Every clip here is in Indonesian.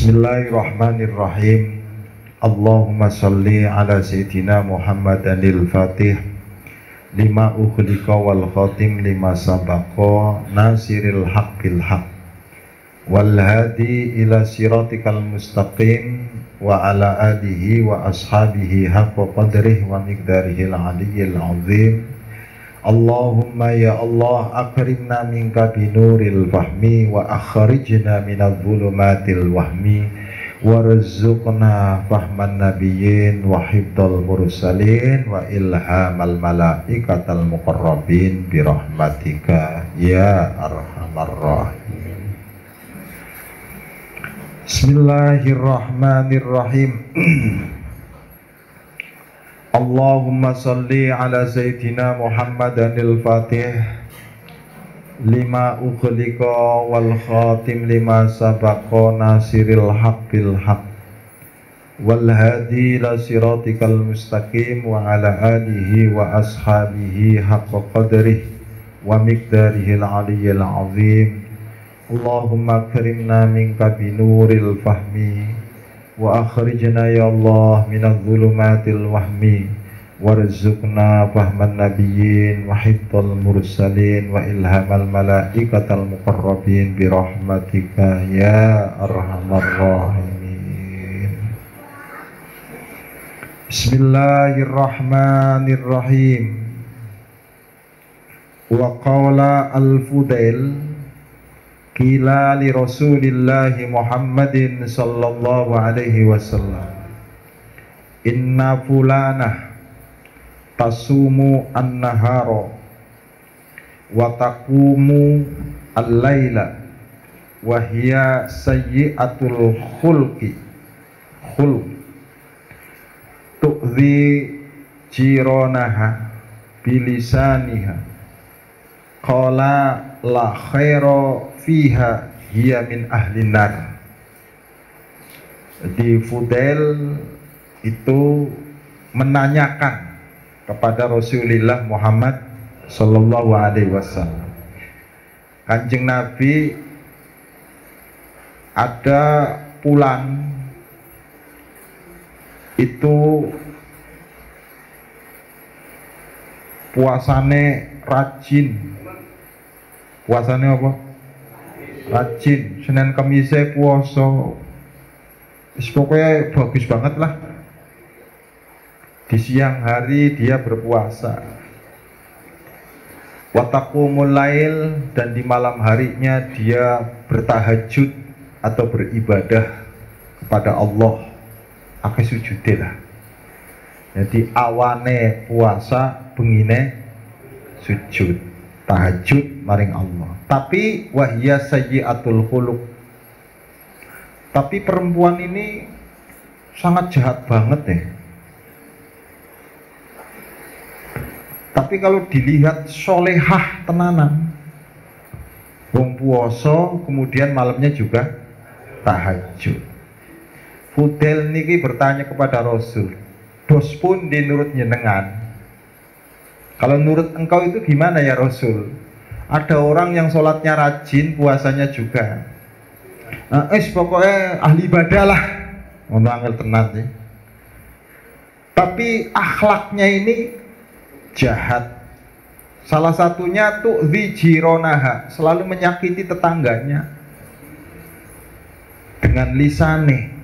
Bismillahirrahmanirrahim. Allahumma salli ala sayyidina Muhammadanil Fatih lima ukhliqa wal khatim lima sabaqa nasiril haqqil haq wal hadi ila siratikal mustaqim wa ala alihi wa ashabihi haqqa qadrihi wa miqdarihil aliyyil azim. Allahumma ya Allah akrimna minka binuril fahmi wa akhrijna minadh dhulumatil wahmi warzuqna fahman nabiyyin wa hifdzal mursalin wa ilhamal malaikatal muqarrabin birahmatika ya arhamar rahimin. Bismillahirrahmanirrahim. Allahumma salli ala sayyidina Muhammadanil Fatih lima ukhliqa wal khatim lima sabaqa nasiril haqqil haq wal hadi ila siratikal mustaqim wa ala alihi wa ashabihi haqqa qadrihi wa miqdarihil aliyyil azim. Allahumma karimna minka binuril fahmi wa akhrijna ya Allah minadh dhulumatil wahmi warzuqna fahman nabiyyin wa hifdzal mursalin wa ilhamal malaikatal muqarrabin birahmatika ya arhamar rahimin. Bismillahirrahmanirrahim. Wa qala al-Fudail qila li Rasulillahi Muhammadin sallallahu alaihi wasallam inna fulanah tasumu an-nahara wa taqumu al-laila wa hiya sayyi'atul khulqi tu'dhi jiranaha bilisaniha qala la khaira fiha hiya min ahlin nar. Di Fudail itu menanyakan kepada Rasulullah Muhammad sallallahu alaihi wasallam, Kanjeng Nabi ada pulang itu puasane rajin. Puasane apa? Rajin. Senin Kamise puasa. Pokoknya bagus banget lah. Di siang hari dia berpuasa. Wa taqumul lail, dan di malam harinya dia bertahajud atau beribadah kepada Allah. Akeh sujude lah. Jadi awane puasa, bengine sujud, tahajud maring Allah. Tapi wahya sayyi'atul khuluq. Tapi perempuan ini sangat jahat banget ya. Tapi kalau dilihat solehah tenanan, wong puasa kemudian malamnya juga tahajud. Fudail niki bertanya kepada Rasul, dos pun di nurut jenengan. Kalau nurut engkau itu gimana ya Rasul? Ada orang yang sholatnya rajin, puasanya juga. Pokoknya ahli ibadah lah. Ngono angel tenan sih. Tapi akhlaknya ini jahat. Salah satunya tuh zijironaha, selalu menyakiti tetangganya dengan lisane.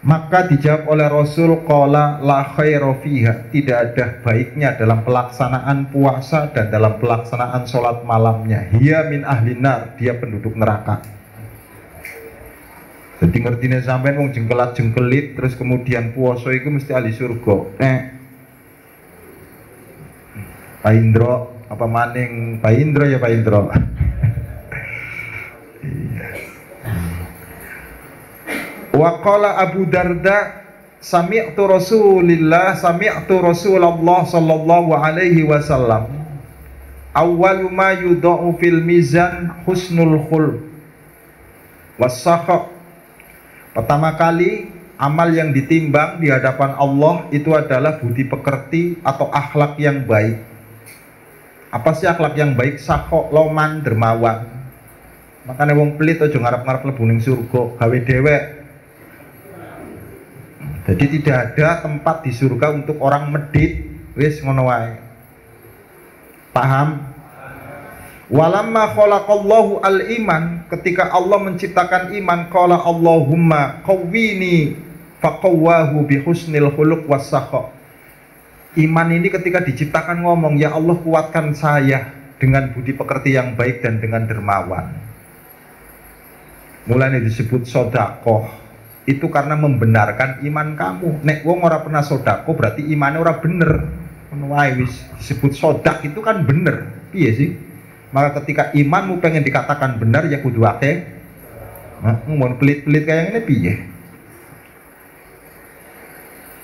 Maka dijawab oleh Rasul, qala la khaira fiha, tidak ada baiknya dalam pelaksanaan puasa dan dalam pelaksanaan sholat malamnya. Hiya min ahlinar, dia penduduk neraka. Jadi ngertine sampean wong jengkelat-jengkelit terus kemudian puasa itu mesti ahli surga. Pak Indro apa maning Pak Indro ya Pak Indro. Wa qala Abu Darda sami'tu Rasulullah sallallahu alaihi wasallam awwalu ma yudha'u fil mizan husnul khuluq was-sakha. Pertama kali amal yang ditimbang di hadapan Allah itu adalah budi pekerti atau akhlak yang baik. Apa sih akhlak yang baik? Sakho, loman, dermawan. Makanya wong pelit aja ngarep-ngarep mlebu ning surga, gawe dhewek. Jadi tidak ada tempat di surga untuk orang medit, wis ngono wae. Paham? Walamma khalaqallahu al-iman, ketika Allah menciptakan iman, qala Allahumma qawwini faqawwahu bihusnil khuluq wassakha. Iman ini ketika diciptakan ngomong, ya Allah kuatkan saya dengan budi pekerti yang baik dan dengan dermawan. Mulanya disebut sodakoh, itu karena membenarkan iman kamu. Nek wong ora pernah sodako berarti imannya ora bener. Wis disebut sodak itu kan bener. Iya sih. Maka ketika imanmu pengen dikatakan benar ya kudu akeh. Mau pelit-pelit kayak ini piye?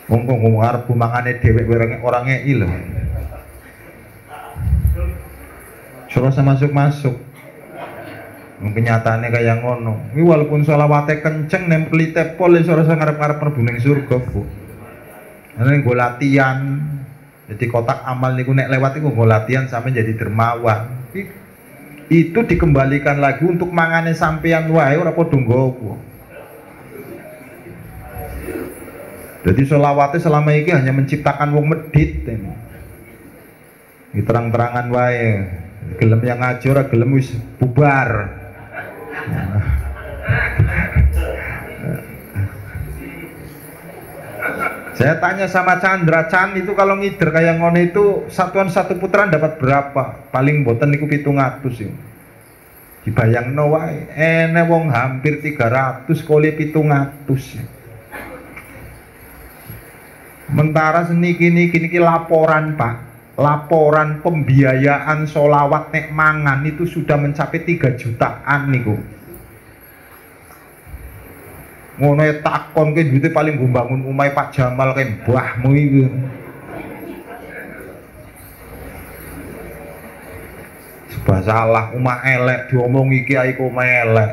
Ngomong arep mangane dhewek orangnya ilang. Suruh masuk-masuk. Kenyataannya kayak ngono. Ini walaupun sholawatnya kenceng nempeli tepol ya suara ngarep-ngarep mlebu ning surga, Bu. Ini gue latihan. Jadi kotak amal niku nek lewat iku gue latihan sampai jadi dermawan. Itu dikembalikan lagi untuk mangane sampean wae ora padha nggowo. Jadi sholawatnya selama ini hanya menciptakan wong medit. Ini terang-terangan wae. Gelem yang ngaji ora gelem wis bubar. Saya tanya sama Chandra, Chan itu kalau ngider kayak ngono itu satuan satu putaran dapat berapa? Paling boten niku 700 ya. Dibayangno wae, ene wong hampir 300 kali 700 ya. Mentara seniki niki laporan Pak. Laporan pembiayaan sholawat nek mangan itu sudah mencapai 3 jutaan niku. Ngono takon ke duitnya paling gue bangun umai Pak Jamal kayak mbahmu itu. Sebab salah umah elek diomongi kiai ku umah elek.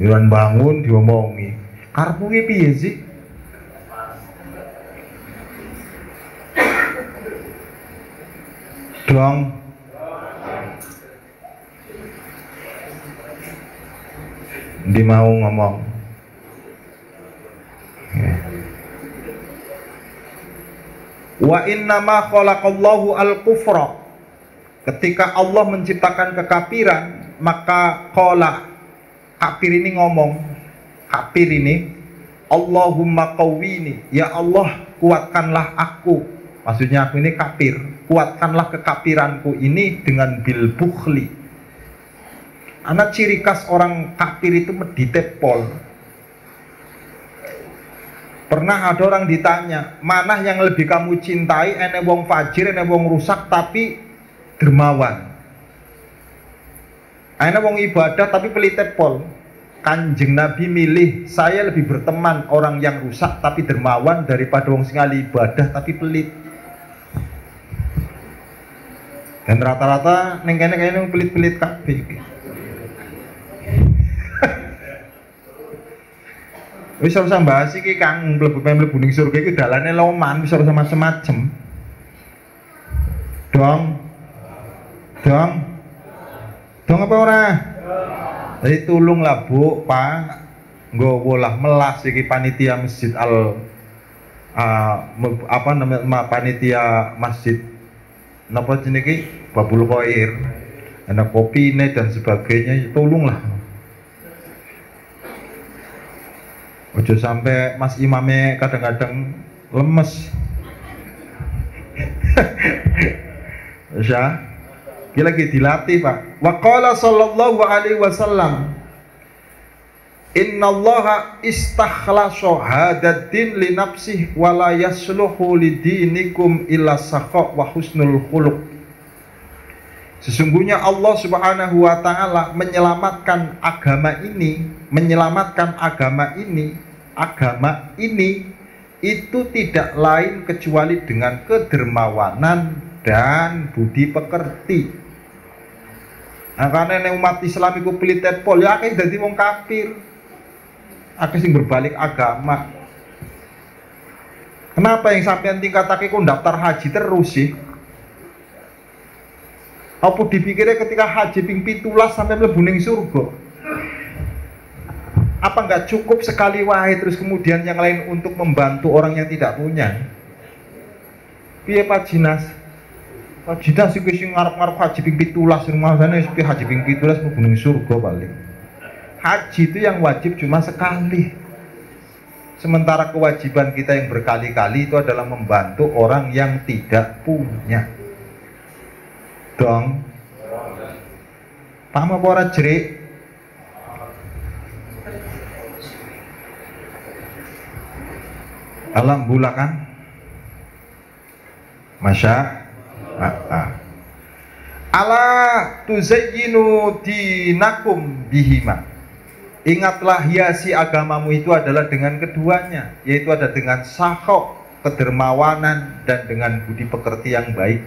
Iran bangun diomongi. Karepmu ki piye sih? Dong. Dia mau ngomong. Wa innama khalaqallahu al-kufra. Ketika Allah menciptakan kekafiran, maka qala, kafir ini ngomong, kafir ini, Allahumma qawwini, ya Allah kuatkanlah aku. Maksudnya aku ini kafir, kuatkanlah kekafiranku ini dengan bil bukhli. Anak ciri khas orang kafir itu meditepol. Pernah ada orang ditanya, mana yang lebih kamu cintai, ene wong fajir, ene wong rusak tapi dermawan. Ene wong ibadah tapi pelitepol. Kanjeng Nabi milih, saya lebih berteman orang yang rusak tapi dermawan daripada wong sekali ibadah tapi pelit. Dan rata-rata neng kene kayaknya pelit-pelit kabeh. Wis ora usah bahas iki Kang, mlebu ning surga iki dalane loman, wis ora usah macem-macem. Dong. Dong apa ora? Jadi tulunglah Bu, Pak. Nggowo lah melas iki panitia masjid apa namanya panitia masjid napa jenenge Babul Khair. Ada kopine dan sebagainya, tolonglah. Ojo sampai Mas Imamnya kadang-kadang lemes. Ya, dia lagi dilatih Pak. Wa qala sallallahu alaihi wasallam, innallaha istakhlasa hadad din li nafsihi wa la yasluhu li dinikum illa sakha wa husnul khuluq. Sesungguhnya Allah Subhanahu wa taala menyelamatkan agama ini itu tidak lain kecuali dengan kedermawanan dan budi pekerti. Nah, karena umat Islam iku pelitepol ya akeh dadi wong kafir. Akeh sing berbalik agama. Kenapa yang sampean tingkatake kok daftar haji terus sih? Apa dipikirnya ketika haji ping 17 sampai mlebu ning surga? Apa nggak cukup sekali wae terus kemudian yang lain untuk membantu orang yang tidak punya? Piye Pak Jinas? Pak Jinas iki sing ngarep-ngarep haji ping 17 rumahane iki haji ping 17 mlebu ning surga paling. Haji itu yang wajib cuma sekali. Sementara kewajiban kita yang berkali-kali itu adalah membantu orang yang tidak punya. Dong. Paham apa ora jerik? Alhamdulillah kan? Masya Ala tuzayyinu dinakum bihima. Ingatlah hiasi agamamu itu adalah dengan keduanya, yaitu ada dengan sakhok, kedermawanan, dan dengan budi pekerti yang baik.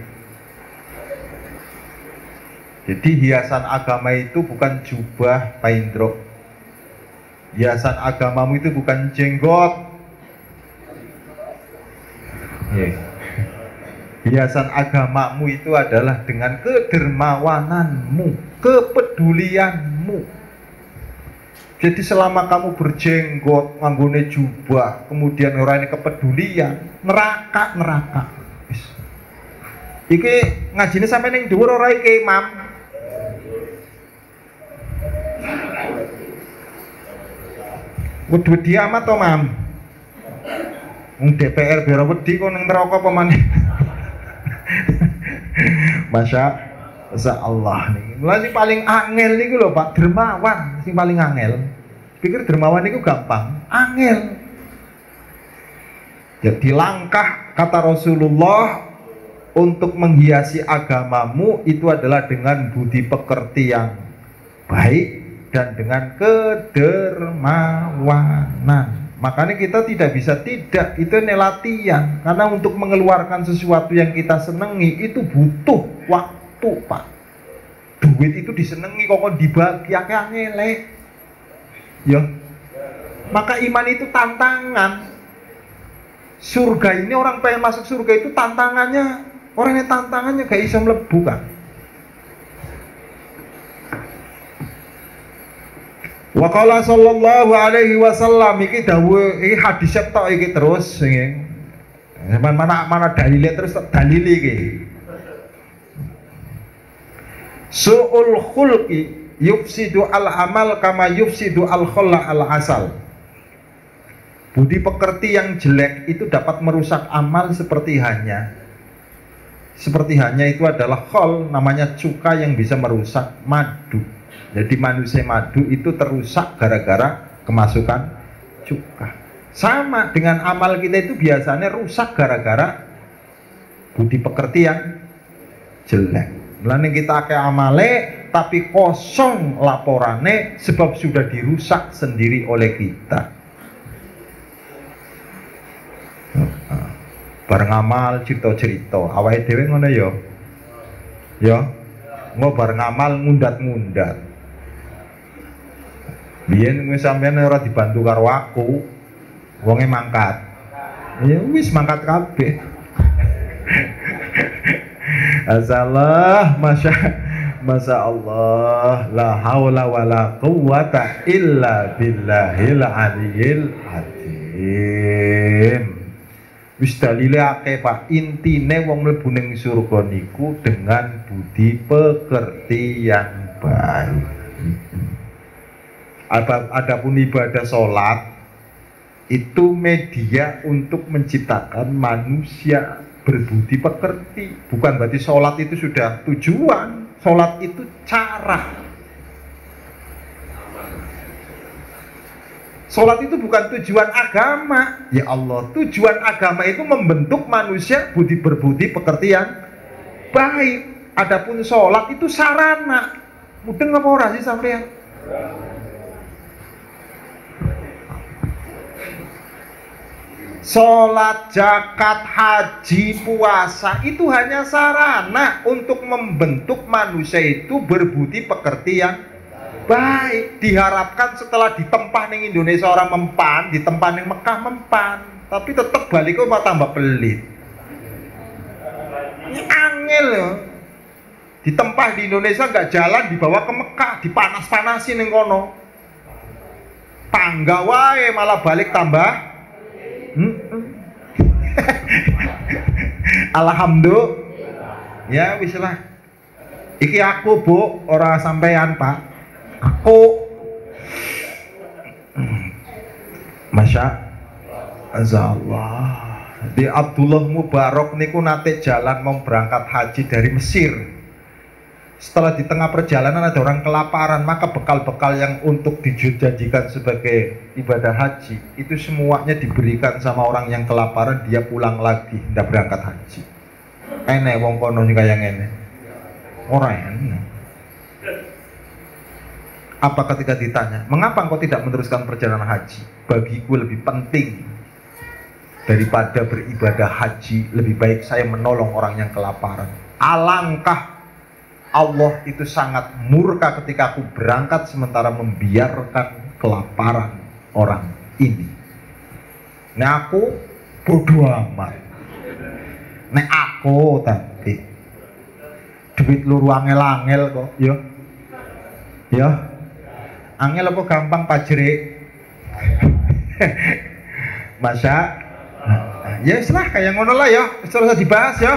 Jadi hiasan agama itu bukan jubah Pak Indro. Hiasan agamamu itu bukan jenggot. Hiasan agamamu itu adalah dengan kedermawananmu, kepedulianmu. Jadi selama kamu berjenggot, nganggone jubah, kemudian orang ini kepedulian, neraka. Iki ngajine sampe ning dhuwur ora iki, Mam? Wedi amat to, Mam? Wong DPR biar wedi kok ning neraka apa maneh. Masya Allah nih. Mulai sing paling angel niku lho Pak, dermawan sing paling angel. Pikir dermawan niku gampang, angel. Jadi langkah kata Rasulullah untuk menghiasi agamamu itu adalah dengan budi pekerti yang baik dan dengan kedermawanan. Makanya kita tidak bisa tidak, itu ini latihan. Karena untuk mengeluarkan sesuatu yang kita senangi itu butuh waktu, Pak. Duit itu disenangi kok dibagi akeh-akeh. Ya. Maka iman itu tantangan. Surga ini orang pengen masuk surga itu tantangannya. Orang yang tantangannya gak bisa mlebu kan. Wa qala sallallahu alaihi wasallam iki dawuh iki hadis tok iki terus iki. Mana dalile terus dalili iki. Su'ul khulqi yufsidu al-amal kama yufsidu al-khalla al-asal. Budi pekerti yang jelek itu dapat merusak amal seperti hanya itu adalah khol, namanya cuka yang bisa merusak madu. Jadi manusia madu itu terusak gara-gara kemasukan cuka. Sama dengan amal kita itu biasanya rusak gara-gara budi pekerti yang jelek. Mulane kita kayak amale tapi kosong laporannya sebab sudah dirusak sendiri oleh kita. Bareng amal cerita-cerita awake dhewe ngono ya. Ya. Ngo bareng amal ngundat-ngundat. Biyen wis sampeyan ora dibantu karo aku, wonge mangkat. Ya wis mangkat kabeh. Asallah, Masya Allah, la haula wala quwwata illa billahil aliyil azim. Wis dalile akeh Pak, intine wong mlebu ning surga niku dengan budi pekerti yang baik. Adapun ibadah sholat itu media untuk menciptakan manusia berbudi pekerti. Bukan berarti sholat itu sudah tujuan, sholat itu cara. Sholat itu bukan tujuan agama. Ya Allah, tujuan agama itu membentuk manusia berbudi pekerti yang baik. Adapun sholat itu sarana. Mudeng apa ora sih sampean? Sholat, zakat, haji, puasa itu hanya sarana untuk membentuk manusia itu berbudi pekerti yang baik. Diharapkan setelah ditempah ning Indonesia orang mempan, ditempah ning Mekah mempan, tapi tetap balik kok tambah pelit. Ini angel loh. Ditempah di Indonesia nggak jalan, dibawa ke Mekah, dipanas-panasin yang kono. Tangga wae malah balik tambah. Alhamdulillah. Ya wis lah. Iki aku Bu, ora sampean Pak. Aku. Masya Allah. Di Abdullah Mubarak niku nate jalan mau berangkat haji dari Mesir. Setelah di tengah perjalanan ada orang kelaparan, maka bekal-bekal yang untuk dijanjikan sebagai ibadah haji itu semuanya diberikan sama orang yang kelaparan, dia pulang lagi, tidak berangkat haji. Enek wong kono sing kaya ngene. Ora enek. Apa ketika ditanya, mengapa engkau tidak meneruskan perjalanan haji? Bagiku lebih penting daripada beribadah haji, lebih baik saya menolong orang yang kelaparan. Alangkah Allah itu sangat murka ketika aku berangkat sementara membiarkan kelaparan orang ini. Nah aku bodoh amat. Nek aku tapi duit luru angel-angel kok, yo, yo, angel apa gampang pajere. Masa, ya setelah kayak ngono lah ya, terus dibahas ya.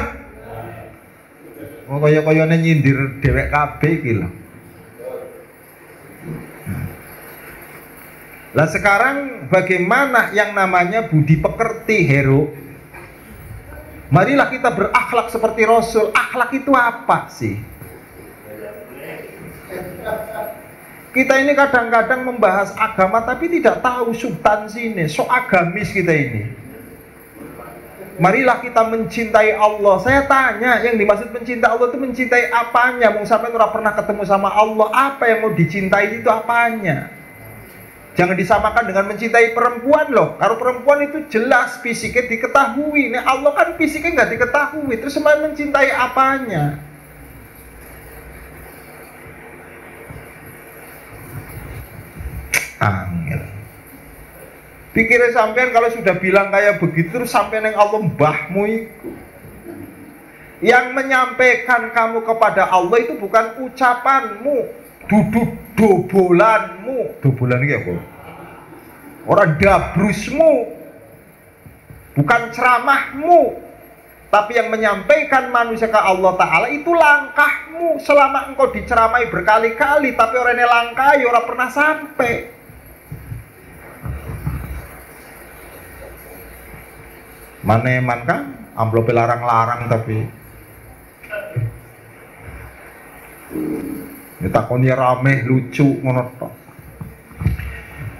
Oh kaya-kayane nyindir dhewek kabeh iki lho. Lah sekarang bagaimana yang namanya budi pekerti, Hero? Marilah kita berakhlak seperti Rasul. Akhlak itu apa sih? Kita ini kadang-kadang membahas agama tapi tidak tahu substansinya. So agamis kita ini. Marilah kita mencintai Allah. Saya tanya, yang dimaksud mencintai Allah itu mencintai apanya? Mau sampai ora pernah ketemu sama Allah, apa yang mau dicintai itu apanya? Jangan disamakan dengan mencintai perempuan loh. Kalau perempuan itu jelas fisiknya diketahui. Nah Allah kan fisiknya nggak diketahui. Terus semuanya mencintai apanya? Angel. Pikirnya sampean kalau sudah bilang kayak begitu terus sampean yang Allah mbahmu itu. Yang menyampaikan kamu kepada Allah itu bukan ucapanmu, duduk dobolanmu. Dobolan ini apa? Orang dabrusmu, bukan ceramahmu. Tapi yang menyampaikan manusia ke Allah Ta'ala itu langkahmu. Selama engkau diceramai berkali-kali tapi orangnya langkai, orang pernah sampai. Maneman kan amplop larang-larang tapi ditakoni rame lucu ngono tok.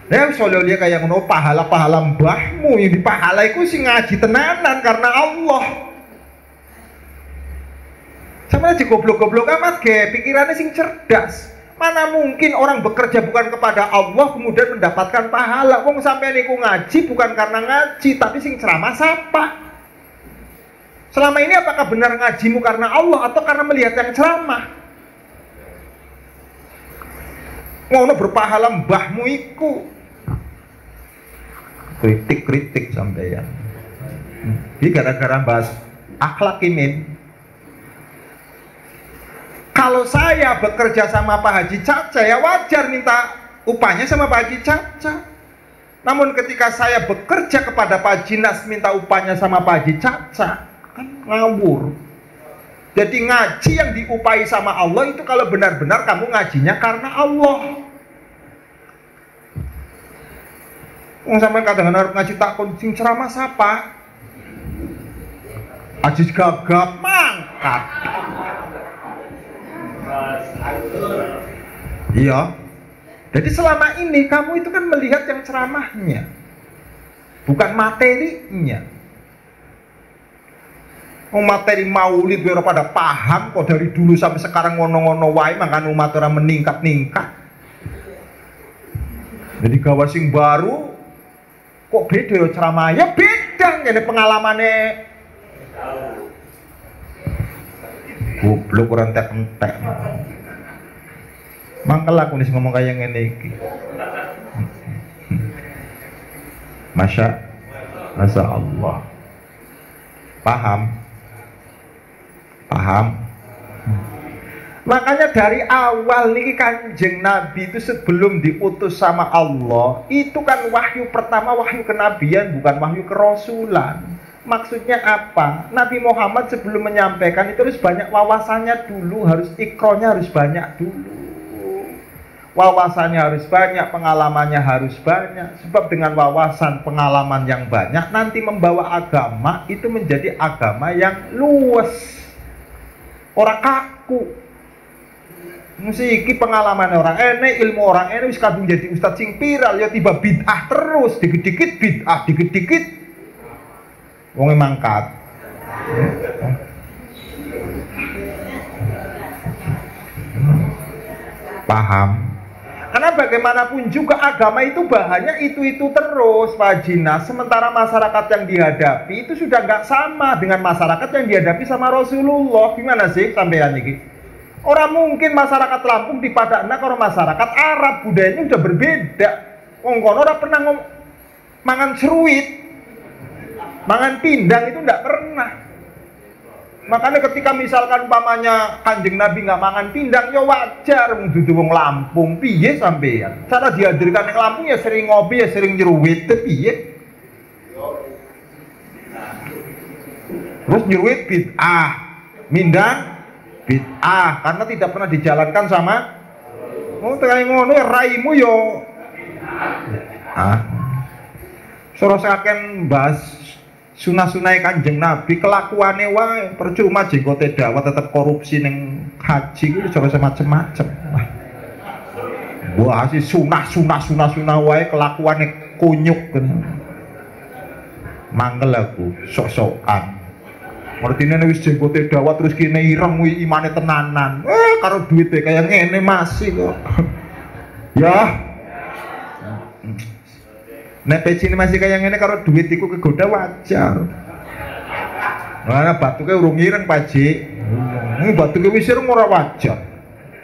Ya soalnya dia kayak ngono pahala-pahala mbahmu yang dipahala iku sing ngaji tenanan karena Allah. Sama aja goblok-goblok amat ge, pikirannya sing cerdas. Mana mungkin orang bekerja bukan kepada Allah kemudian mendapatkan pahala. Wong sampai niku ngaji bukan karena ngaji, tapi sing ceramah sapa. Selama ini apakah benar ngajimu karena Allah atau karena melihat yang ceramah? Ngono berpahala mbahmu iku. Kritik-kritik sampeyan. Ini gara-gara bahas akhlak ini. Kalau saya bekerja sama Pak Haji Caca ya wajar minta upahnya sama Pak Haji Caca. Namun ketika saya bekerja kepada Pak Jinas minta upahnya sama Pak Haji Caca, kan ngawur. Jadi ngaji yang diupahi sama Allah itu kalau benar-benar kamu ngajinya karena Allah. Sampai kadang-kadang ngaji takut sing ceramah siapa? Ajis gagap mangkat. Iya. Jadi selama ini kamu itu kan melihat yang ceramahnya, bukan materinya. Materi maulid biar pada paham kok dari dulu sampai sekarang ngono-ngono wae makanya umat orang meningkat-ningkat. Jadi gawa sing baru kok beda ya ceramah ya beda ngene pengalamannya. Goblok ora entek-entek. Mangkel aku nih ngomong kayak ngene iki. Masya Allah. Paham? Makanya dari awal niki Kanjeng Nabi itu sebelum diutus sama Allah, itu kan wahyu pertama, wahyu kenabian, bukan wahyu kerasulan. Maksudnya apa? Nabi Muhammad sebelum menyampaikan itu harus banyak wawasannya dulu, harus ikronya harus banyak dulu. Wawasannya harus banyak, pengalamannya harus banyak. Sebab dengan wawasan pengalaman yang banyak, nanti membawa agama itu menjadi agama yang luas, orang kaku. Musiki pengalaman orang ene, ilmu orang ene wis kadung jadi ustadz sing viral ya tiba bid'ah terus, dikit-dikit bid'ah, dikit-dikit wong mangkat. Paham? Karena bagaimanapun juga agama itu bahannya itu terus, Pak Jina. Sementara masyarakat yang dihadapi itu sudah nggak sama dengan masyarakat yang dihadapi sama Rasulullah. Gimana sih sampean ini? Orang mungkin masyarakat Lampung dipadakna kalau masyarakat Arab, budayanya udah berbeda. Wong kono ora pernah mangan seruit, mangan pindang itu enggak pernah. Makanya ketika misalkan umpamanya Kanjeng Nabi nggak mangan pindang, ya wajar, dudu wong Lampung, piye sampean? Cara dihadirkan yang Lampung ya sering ngopi, ya sering nyeruit, piye? Terus nyeruit bid'ah, mindang bid'ah, karena tidak pernah dijalankan sama kayak ngono ya raimu yo. Sorosaken bahas sunah-sunah Kanjeng Nabi, kelakuane wae percuma jenggote dakwah tetap korupsi ning haji ku sorosa macem-macem. Wah, si sunah wae kelakuane kunyuk kan. Mangkel aku sok-sokan. Artinya wis jenggote dakwah terus kene ireng kuwi imane tenanan. Karo duite kaya ngene masih kok. Ya. Nek pecine masih kaya ngene karo duit iku kegoda wajar. Mana batuke urung ireng, Pak Ji. Batuke wis ireng ora wajar.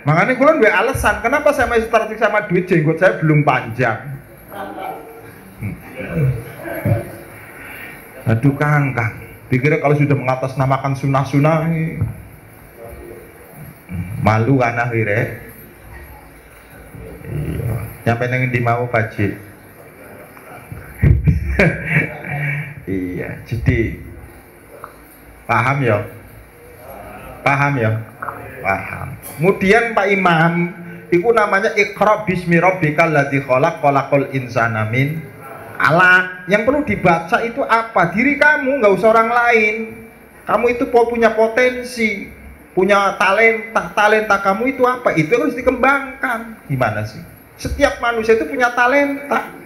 Makanya kula duwe alasan kenapa saya masih tertarik sama duit, jenggot saya belum panjang. Aduh Kang. Dikira kalau sudah mengatasnamakan sunah-sunah malu kan akhirnya. Iya. Nyampe nang ndi mau Pak Ji. Iya, jadi paham ya? Paham ya? Paham. Kemudian Pak Imam, itu namanya Iqra bismi rabbikal ladzi khalaq, khalaqal insana min alaq. Yang perlu dibaca itu apa? Diri kamu, nggak usah orang lain. Kamu itu punya potensi, punya talenta kamu itu apa? Itu harus dikembangkan. Gimana sih? Setiap manusia itu punya talenta.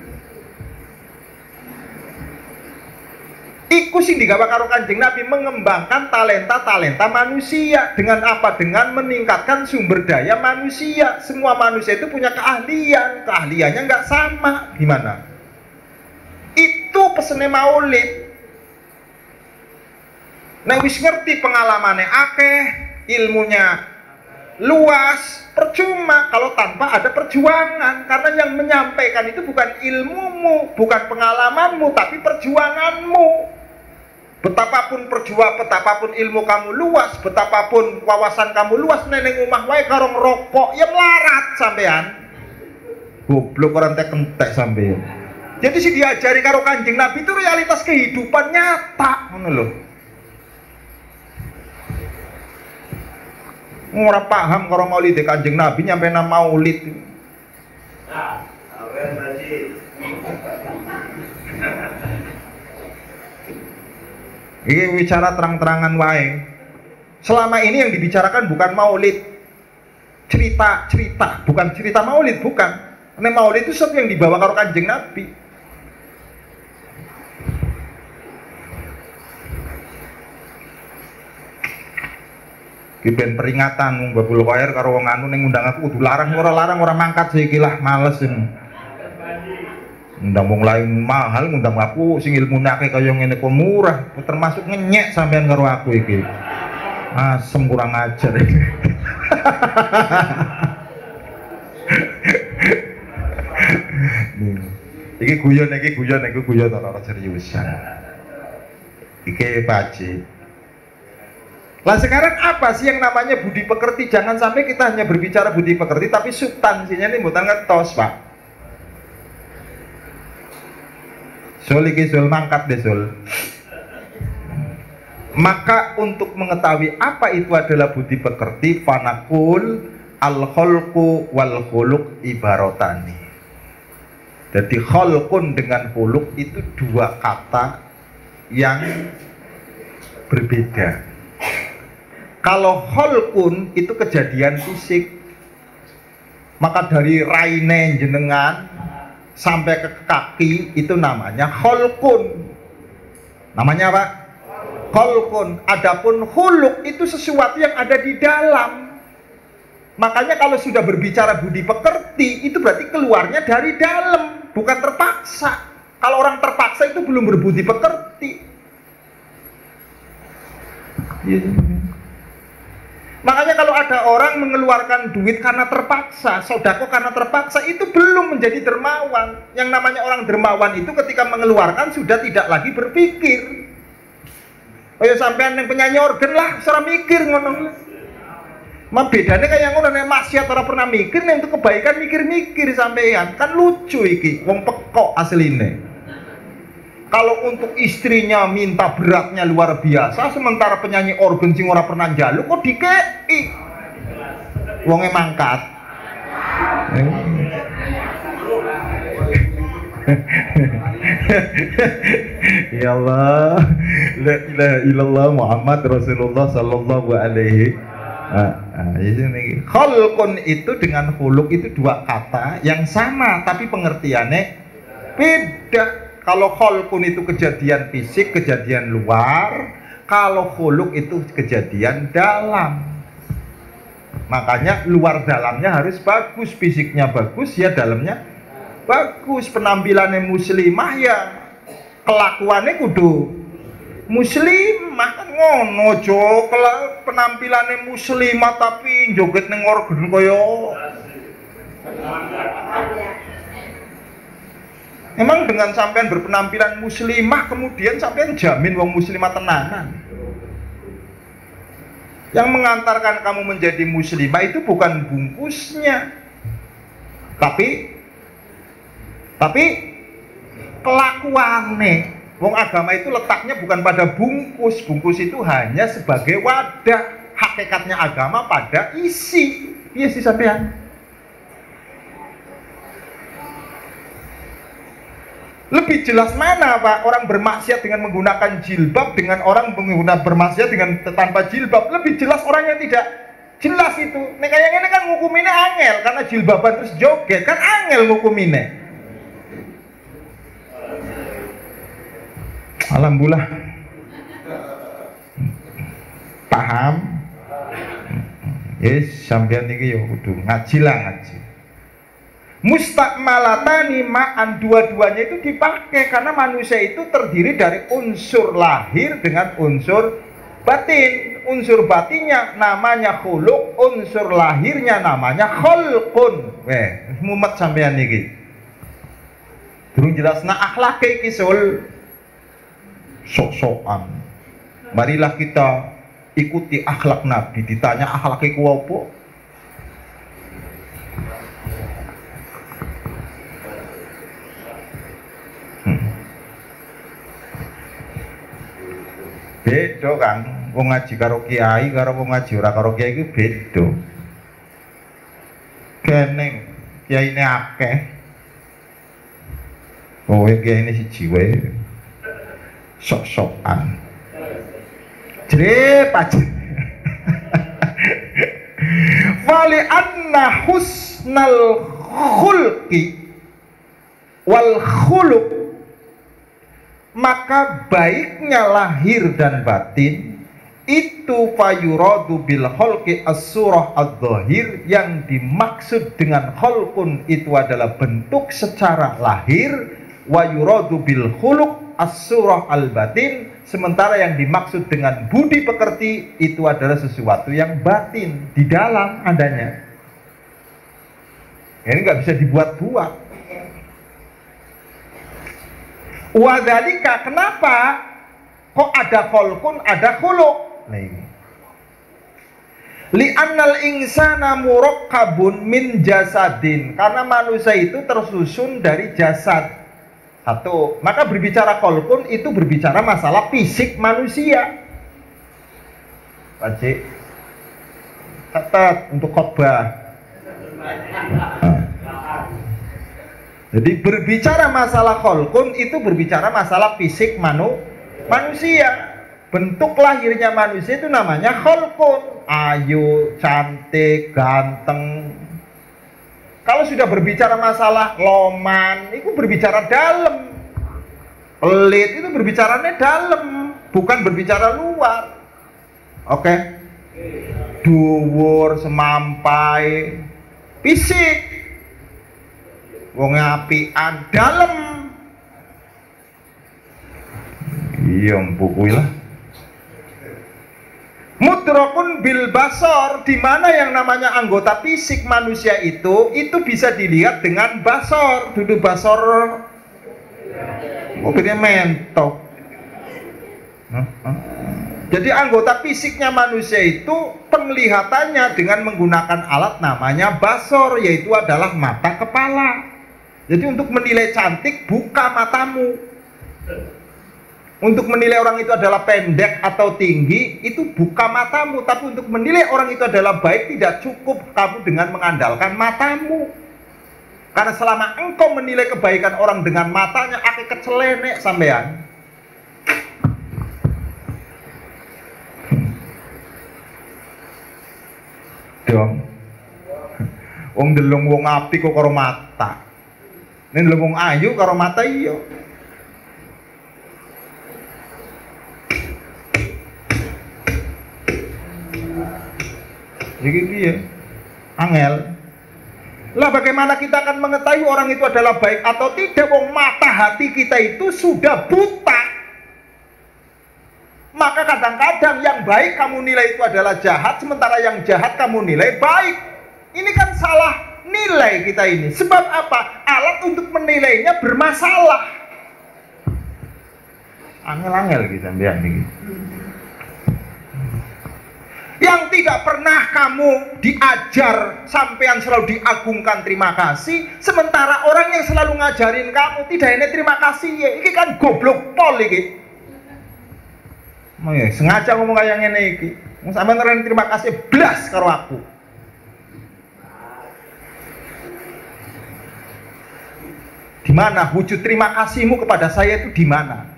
Iku sing digawa karo Kanjeng Nabi, mengembangkan talenta manusia. Dengan apa? Dengan meningkatkan sumber daya manusia. Semua manusia itu punya keahlian, keahliannya nggak sama. Gimana? Itu pesennya maulid. Nah wis ngerti pengalamannya akeh, ilmunya luas, percuma kalau tanpa ada perjuangan. Karena yang menyampaikan itu bukan ilmumu, bukan pengalamanmu, tapi perjuanganmu. Betapapun ilmu kamu luas, betapapun wawasan kamu luas, neneng omah wae karo ngerokok ya melarat sampean. Goblok orang entek sampean. Jadi si diajari karo Kanjeng Nabi itu realitas kehidupan nyata, ngono lho. Ora paham karo maulid Kanjeng Nabi nyampe nang maulid. Nah, awen Haji. Ini bicara terang-terangan wae. Selama ini yang dibicarakan bukan maulid, cerita, bukan cerita maulid, bukan. Karena maulid itu sesuatu yang dibawa karo Kanjeng Nabi. Kiben peringatan babul khair karo wong anu ning ngundang aku kudu larang ora mangkat saiki lah males ini. Undang wong lain mahal, ngundang aku sing ilmune akeh kaya ngene kok murah, termasuk ngenyek sampean karo aku iki. Asem kurang ajar iki. Iki guyon ora seriusan. Iki Pak Haji. Lah sekarang apa sih yang namanya budi pekerti? Jangan sampai kita hanya berbicara budi pekerti tapi substansinya ini bukan ngetos, Pak. Sul iki sul mangkat deh sul. Maka untuk mengetahui apa itu adalah budi pekerti, fanakul al-kholqu wal khuluq ibaratani. Jadi kholqun dengan khuluq itu dua kata yang berbeda. Kalau kholqun itu kejadian fisik, maka dari raine jenengan sampai ke kaki itu namanya kholqun. Namanya apa? Kholqun. Adapun khuluq itu sesuatu yang ada di dalam. Makanya kalau sudah berbicara budi pekerti itu berarti keluarnya dari dalam, bukan terpaksa. Kalau orang terpaksa itu belum berbudi pekerti. Makanya kalau ada orang mengeluarkan duit karena terpaksa, sodako karena terpaksa, itu belum menjadi dermawan. Yang namanya orang dermawan itu ketika mengeluarkan sudah tidak lagi berpikir. Oh ya sampean yang penyanyi organ lah, secara mikir ngono. Mah bedanya kayak ngono nek maksiat ora pernah mikir, nek untuk kebaikan mikir-mikir sampean. Kan lucu iki, wong pekok asline. Kalau untuk istrinya minta beratnya luar biasa, sementara penyanyi organ sing ora pernah njaluk kok dikei. Wonge mangkat. Ya Allah, la ilaha illallah Muhammad Rasulullah sallallahu alaihi. Kholqun itu dengan khuluq itu dua kata yang sama tapi pengertiannya beda. Kalau kholqun itu kejadian fisik, kejadian luar. Kalau khuluq itu kejadian dalam. Makanya luar dalamnya harus bagus, fisiknya bagus ya dalamnya bagus. Penampilannya muslimah ya kelakuannya kudu muslimah kan ngono jo. Penampilannya muslimah tapi joget neng organ koyo. Emang dengan sampean berpenampilan muslimah kemudian sampean jamin wong muslimah tenanan? Yang mengantarkan kamu menjadi muslimah itu bukan bungkusnya, tapi kelakuannya. Wong agama itu letaknya bukan pada bungkus. Bungkus itu hanya sebagai wadah. Hakikatnya agama pada isi. Iya sih sampean. Lebih jelas mana Pak orang bermaksiat dengan menggunakan jilbab dengan orang bermaksiat dengan tanpa jilbab? Lebih jelas orang yang tidak jelas itu. Nek kayak ini kan ngukuminnya angel karena jilbaban terus joget kan angel ngukuminnya. Alhamdulillah paham. Yes, sampean iki yo kudu ngaji lah ngaji. Mustakmalatani ma'an, dua-duanya itu dipakai karena manusia itu terdiri dari unsur lahir dengan unsur batin. Unsur batinnya namanya khuluq, unsur lahirnya namanya kholqun. Mumet sampean iki. Durung jelasna akhlake iki sul. Sok-sokan. Marilah kita ikuti akhlak Nabi. Ditanya akhlake ku apa? Beda kan, wong ngaji karo kiai karo wong ngaji ora karo kiai iku beda. Kene kiyaine akeh. Oh, kiyaine siji wae. Sok-sokan. Jrep aja. Wali anna husnal khulqi wal khuluq, maka baiknya lahir dan batin itu fayuradu bil kholqi as-surah ad-dhahir, yang dimaksud dengan kholqun itu adalah bentuk secara lahir, wa yuradu bil khuluq as-surah al-batin, sementara yang dimaksud dengan budi pekerti itu adalah sesuatu yang batin, di dalam adanya. Ini nggak bisa dibuat-buat. Wadhalika, kenapa kok ada kholqun, ada khuluq? Nah ini Li'annal insana murakkabun min jasadin, karena manusia itu tersusun dari jasad. Satu, maka berbicara kholqun itu berbicara masalah fisik manusia. Wajib catat untuk khotbah. Jadi berbicara masalah kholqun itu berbicara masalah fisik manusia. Bentuk lahirnya manusia itu namanya kholqun. Ayu, cantik, ganteng. Kalau sudah berbicara masalah loman, itu berbicara dalam. Pelit itu berbicaranya dalam, bukan berbicara luar. Oke? Dhuwur, semampai, fisik. Wong apian, dalam. Iya, buku lah. Mudrakun bil basor, di mana yang namanya anggota fisik manusia itu bisa dilihat dengan basor. Duduk basor, mobilnya mentok. Jadi anggota fisiknya manusia itu penglihatannya dengan menggunakan alat namanya basor, yaitu adalah mata kepala. Jadi untuk menilai cantik buka matamu. Untuk menilai orang itu adalah pendek atau tinggi, itu buka matamu. Tapi untuk menilai orang itu adalah baik, tidak cukup kamu dengan mengandalkan matamu. Karena selama engkau menilai kebaikan orang dengan matanya, akan kecelenek sampean. Dong. Wong delung wong apik kok karo mata. Nek delung wong ayu karo mata iya. Jadi dia angel. Lah bagaimana kita akan mengetahui orang itu adalah baik atau tidak? Wong mata hati kita itu sudah buta. Maka kadang-kadang yang baik kamu nilai itu adalah jahat, sementara yang jahat kamu nilai baik. Ini kan salah nilai kita ini. Sebab apa? Alat untuk menilainya bermasalah. Angel-angel gitu sampean iki. Yang tidak pernah kamu diajar, sampean selalu diagungkan terima kasih, sementara orang yang selalu ngajarin kamu tidak ini terima kasih ya. Ini kan goblok pol iki. Sengaja ngomong kayak ngene iki. Sampean ngeren terima kasih blas karo aku. Di mana wujud terima kasihmu kepada saya itu di mana?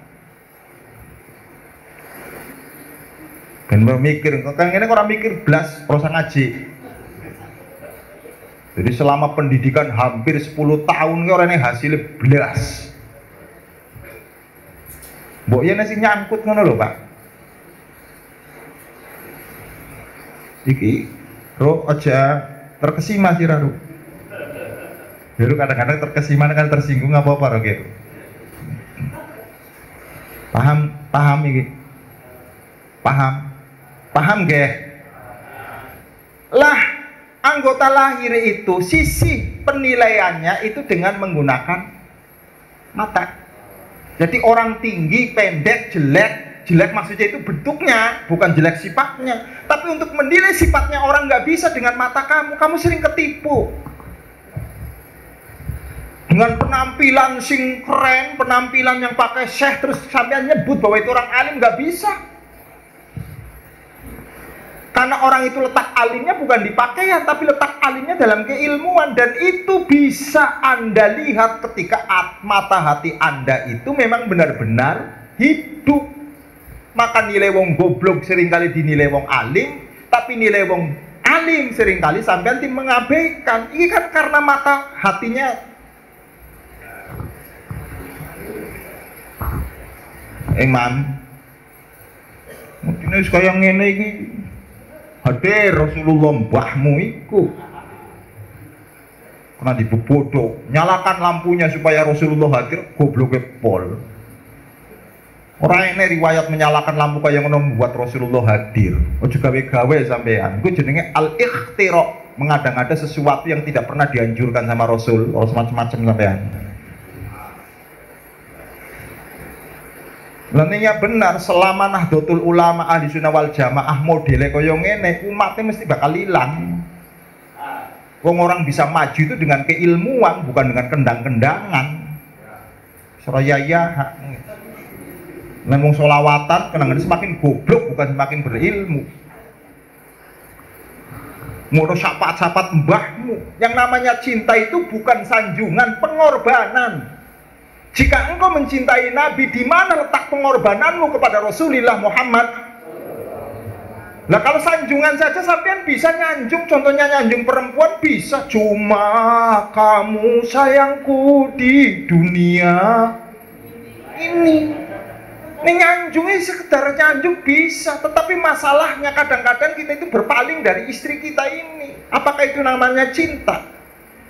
Ben mikir, kan ini orang mikir blas, prosa ngaji. Jadi selama pendidikan hampir 10 tahun orang ini hasilnya blas. Mbok ya nasi nyangkut ngono lho, Pak. Iki ro aja terkesima sih Ru. Dulu kadang-kadang terkesima kan tersinggung apa-apa ro gitu. Paham iki. Paham gak? Lah anggota lahir itu sisi penilaiannya itu dengan menggunakan mata. Jadi orang tinggi, pendek, jelek maksudnya itu bentuknya, bukan jelek sifatnya. Tapi untuk menilai sifatnya orang nggak bisa dengan mata kamu sering ketipu. Dengan penampilan sing keren, penampilan yang pakai syekh terus sampean nyebut bahwa itu orang alim, nggak bisa. Karena orang itu letak alimnya bukan di pakaian, tapi letak alimnya dalam keilmuan. Dan itu bisa Anda lihat ketika mata hati Anda itu memang benar-benar hidup. Maka nilai wong goblok seringkali dinilai wong alim, tapi nilai wong alim seringkali sampean tim mengabaikan. Ini kan karena mata hatinya. Imam, mungkin kaya ngene iki. Hadir Rasulullah mbahmu iku karena dibodoh, nyalakan lampunya supaya Rasulullah hadir, gobloknya pol. Orang ini riwayat menyalakan lampu kayak ngono membuat Rasulullah hadir. Ojo gawe-gawe sampean. Iku jenenge al-ikhtira, mengada-ngada sesuatu yang tidak pernah dianjurkan sama Rasul, semacam-macam sampean. Leninya benar, selama Nahdlatul Ulama Ahli Sunnah wal Jamaah modele kaya ngene, umatnya mesti bakal hilang. Wong orang bisa maju itu dengan keilmuan, bukan dengan kendang-kendangan. Seraya ngomong solawatan, kenangan semakin goblok, bukan semakin berilmu. Ngono syafaat-syafaat mbahmu. Yang namanya cinta itu bukan sanjungan, pengorbanan. Jika engkau mencintai Nabi, di mana letak pengorbananmu kepada Rasulullah Muhammad? Nah kalau sanjungan saja sampean bisa nyanjung, contohnya nyanjung perempuan bisa. Cuma kamu sayangku di dunia ini. Ini nyanjungnya sekedar nyanjung bisa, tetapi masalahnya kadang-kadang kita itu berpaling dari istri kita ini. Apakah itu namanya cinta?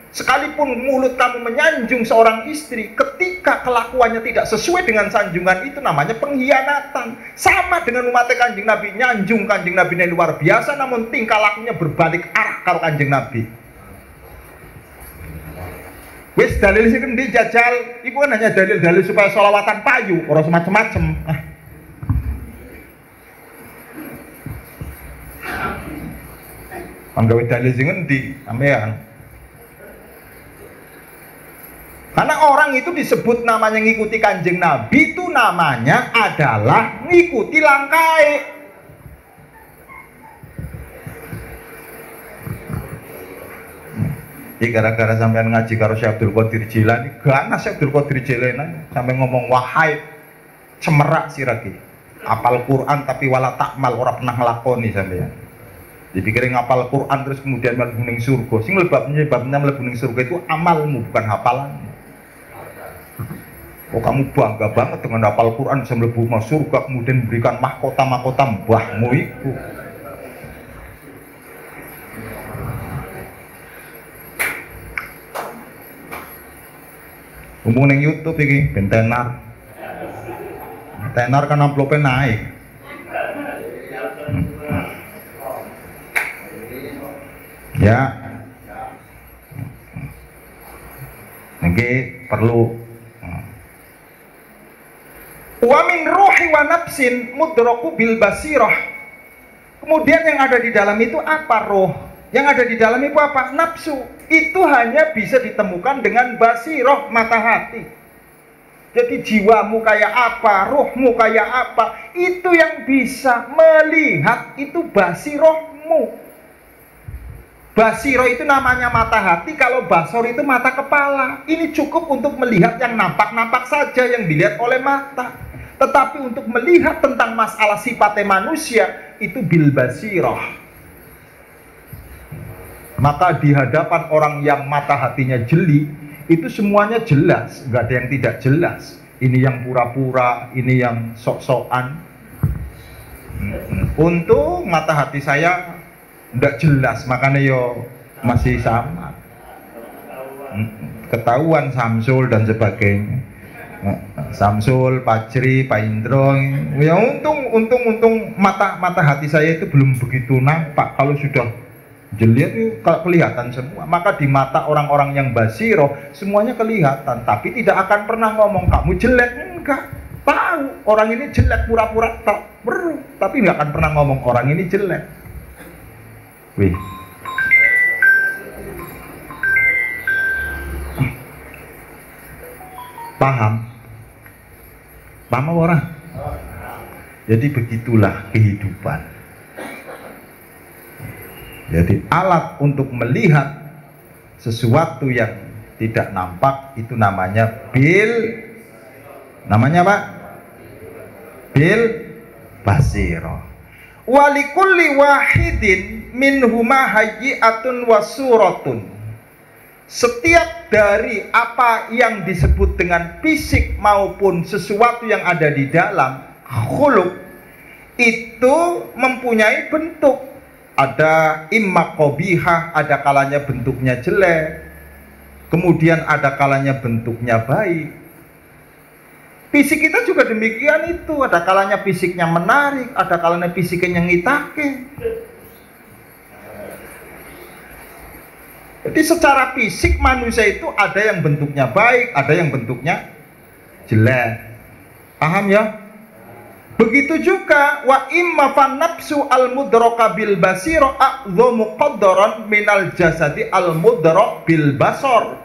Sekalipun mulut kamu menyanjung seorang istri, ketika kelakuannya tidak sesuai dengan sanjungan itu namanya pengkhianatan. Sama dengan umat Kanjeng Nabi, nyanjung Kanjeng Nabi ini luar biasa, namun tingkah lakunya berbalik arah kalau Kanjeng Nabi. Wis dalil sing endi jajal, iku kan hanya dalil-dalil supaya sholawatan payu, ora semacam-macam. Anggawe dalil sing endi, sampean? Karena orang itu disebut namanya ngikuti Kanjeng Nabi, itu namanya adalah ngikuti langkai. Jadi gara-gara sampean ngaji karo Syekh Abdul Qadir Jilani, ganas Syekh Abdul Qadir Jilani sampai ngomong wahai cemerak siraki. Apal Quran tapi wala takmal, ora pernah nglakoni sampean. Jadi kira ngapal Quran terus kemudian mlebu ning surga. Sing lebabnya mlebu ning surga itu amalmu bukan hafalanmu. Oh kamu bangga banget dengan hafal Quran bisa mlebu surga, kemudian memberikan mahkota-mahkota mbahmu itu. Ngomong neng YouTube iki ben tenar. Tenar kan amplopnya naik. Ya. Niki perlu wa min ruhi wa nafsin mudraku bil basirah. Kemudian yang ada di dalam itu apa? Roh. Yang ada di dalam itu apa? Nafsu. Itu hanya bisa ditemukan dengan basirah, mata hati. Jadi jiwamu kayak apa, rohmu kayak apa, itu yang bisa melihat, itu basirahmu. Basiro itu namanya mata hati, kalau basor itu mata kepala. Ini cukup untuk melihat yang nampak-nampak saja yang dilihat oleh mata. Tetapi untuk melihat tentang masalah sifatnya manusia, itu bil basiroh. Maka di hadapan orang yang mata hatinya jeli, itu semuanya jelas, nggak ada yang tidak jelas. Ini yang pura-pura, ini yang sok-sokan. Untuk mata hati saya nggak jelas, makanya yo masih sama. Ketahuan Samsul dan sebagainya. Samsul, Pajri, Pak Indro. Ya untung mata hati saya itu belum begitu nampak. Kalau sudah jeliat itu kelihatan semua. Maka di mata orang-orang yang basiro semuanya kelihatan, tapi tidak akan pernah ngomong kamu jelek, enggak. Tahu orang ini jelek, pura-pura tak perlu, tapi nggak akan pernah ngomong orang ini jelek. Wih. Paham orang? Jadi begitulah kehidupan. Jadi alat untuk melihat sesuatu yang tidak nampak itu namanya namanya apa? Bil basiro. Walikulli wahidin minhuma hayyi'atun wasuratun. Setiap dari apa yang disebut dengan fisik maupun sesuatu yang ada di dalam khuluq itu mempunyai bentuk. Ada imma qabihah, ada kalanya bentuknya jelek, kemudian ada kalanya bentuknya baik. Fisik kita juga demikian itu, ada kalanya fisiknya menarik, ada kalanya fisiknya ngitake. Jadi secara fisik manusia itu ada yang bentuknya baik, ada yang bentuknya jelek. Paham ya? Begitu juga wa imma fan nafsu al mudraka bil basira a'dhamu qaddaran minal jasadi al mudrak bil basar.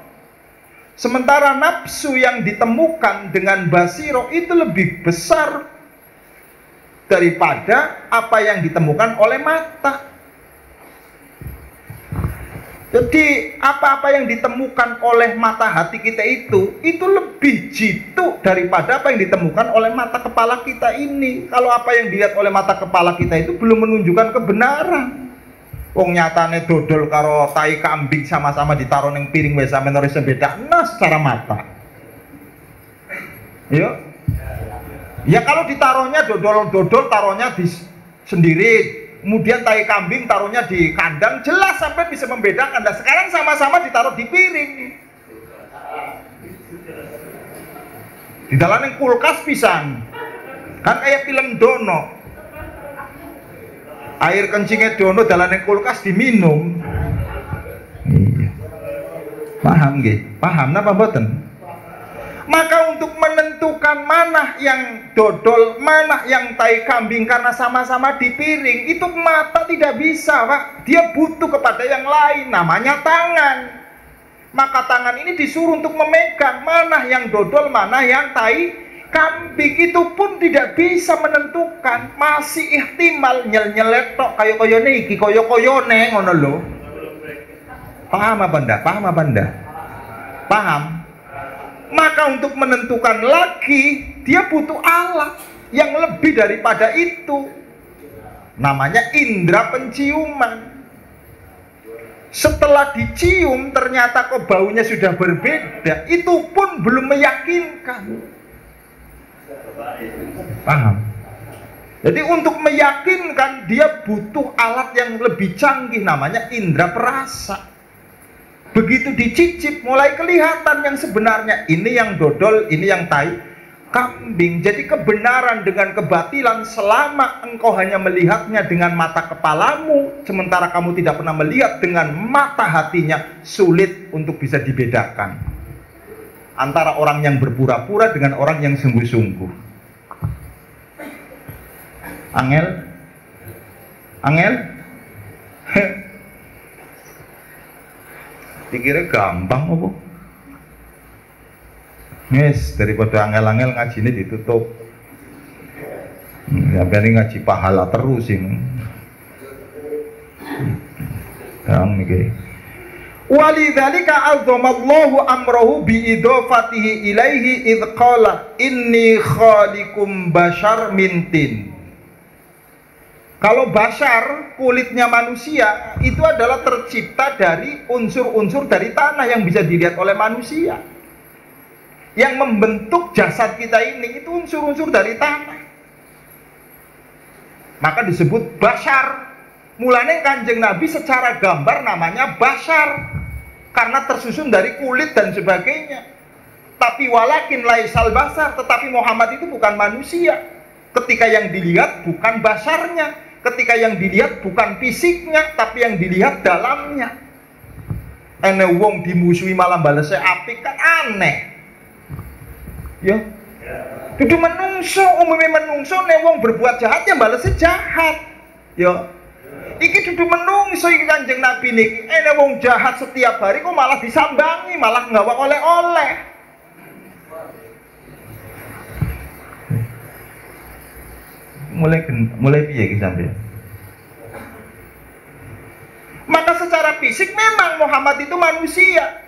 Sementara nafsu yang ditemukan dengan basiro itu lebih besar daripada apa yang ditemukan oleh mata. Jadi apa-apa yang ditemukan oleh mata hati kita itu lebih jitu daripada apa yang ditemukan oleh mata kepala kita ini. Kalau apa yang dilihat oleh mata kepala kita itu belum menunjukkan kebenaran. Wong nyatane dodol karo tai kambing sama-sama ditaruh ning piring wis sampeyan ora beda secara mata. Yo. Ya kalau ditaruhnya dodol taruhnya di sendiri. Kemudian tai kambing taruhnya di kandang, jelas sampai bisa membedakan. Dan sekarang sama-sama ditaruh di piring. Di dalam yang kulkas pisan. Kan kayak film Dono. Air kencingnya Dono dalam yang kulkas diminum. Iya. Paham nggih? Paham napa mboten? Maka untuk menentukan mana yang dodol, mana yang tai kambing karena sama-sama di piring, itu mata tidak bisa, Pak. Dia butuh kepada yang lain, namanya tangan. Maka tangan ini disuruh untuk memegang mana yang dodol, mana yang tai kambing. Itu pun tidak bisa menentukan, masih ihtimal nyel-nyelet tok kaya-kayane iki, kaya-kayane ngono lho. Paham apa ndak? Paham apa ndak? Paham? Maka untuk menentukan lagi dia butuh alat yang lebih daripada itu, namanya indera penciuman. Setelah dicium ternyata kok baunya sudah berbeda, itu pun belum meyakinkan. Paham? Jadi untuk meyakinkan dia butuh alat yang lebih canggih, namanya indera perasa. Begitu dicicip mulai kelihatan yang sebenarnya, ini yang dodol, ini yang tai kambing. Jadi kebenaran dengan kebatilan selama engkau hanya melihatnya dengan mata kepalamu, sementara kamu tidak pernah melihat dengan mata hatinya, sulit untuk bisa dibedakan antara orang yang berpura-pura dengan orang yang sungguh-sungguh. Angel? Dikira gampang apa? Yes, daripada angel-angel ngajine ditutup. Sampai ini ngaji pahala terus ini. Yang niki. Walidzalika azzamallahu amrahu biidofatihi ilaihi idh qala inni khaliqum bashar min tin. Kalau bashar, kulitnya manusia, itu adalah tercipta dari unsur-unsur dari tanah yang bisa dilihat oleh manusia. Yang membentuk jasad kita ini, itu unsur-unsur dari tanah. Maka disebut bashar. Mulanya Kanjeng Nabi secara gambar namanya bashar, karena tersusun dari kulit dan sebagainya. Tapi walakin laisal bashar, tetapi Muhammad itu bukan manusia. Ketika yang dilihat bukan basharnya, ketika yang dilihat bukan fisiknya, tapi yang dilihat dalamnya. Ene wong dimusuhi malah balese apik kan aneh. Ya. Dudu menungso, umumnya menungso nek wong berbuat jahat ya balese jahat. Ya. Iki dudu menungso iki Kanjeng Nabi niki. Ene wong jahat setiap hari kok malah disambangi, malah nggawa oleh-oleh. Mulai piye iki sampeyan? Maka secara fisik memang Muhammad itu manusia.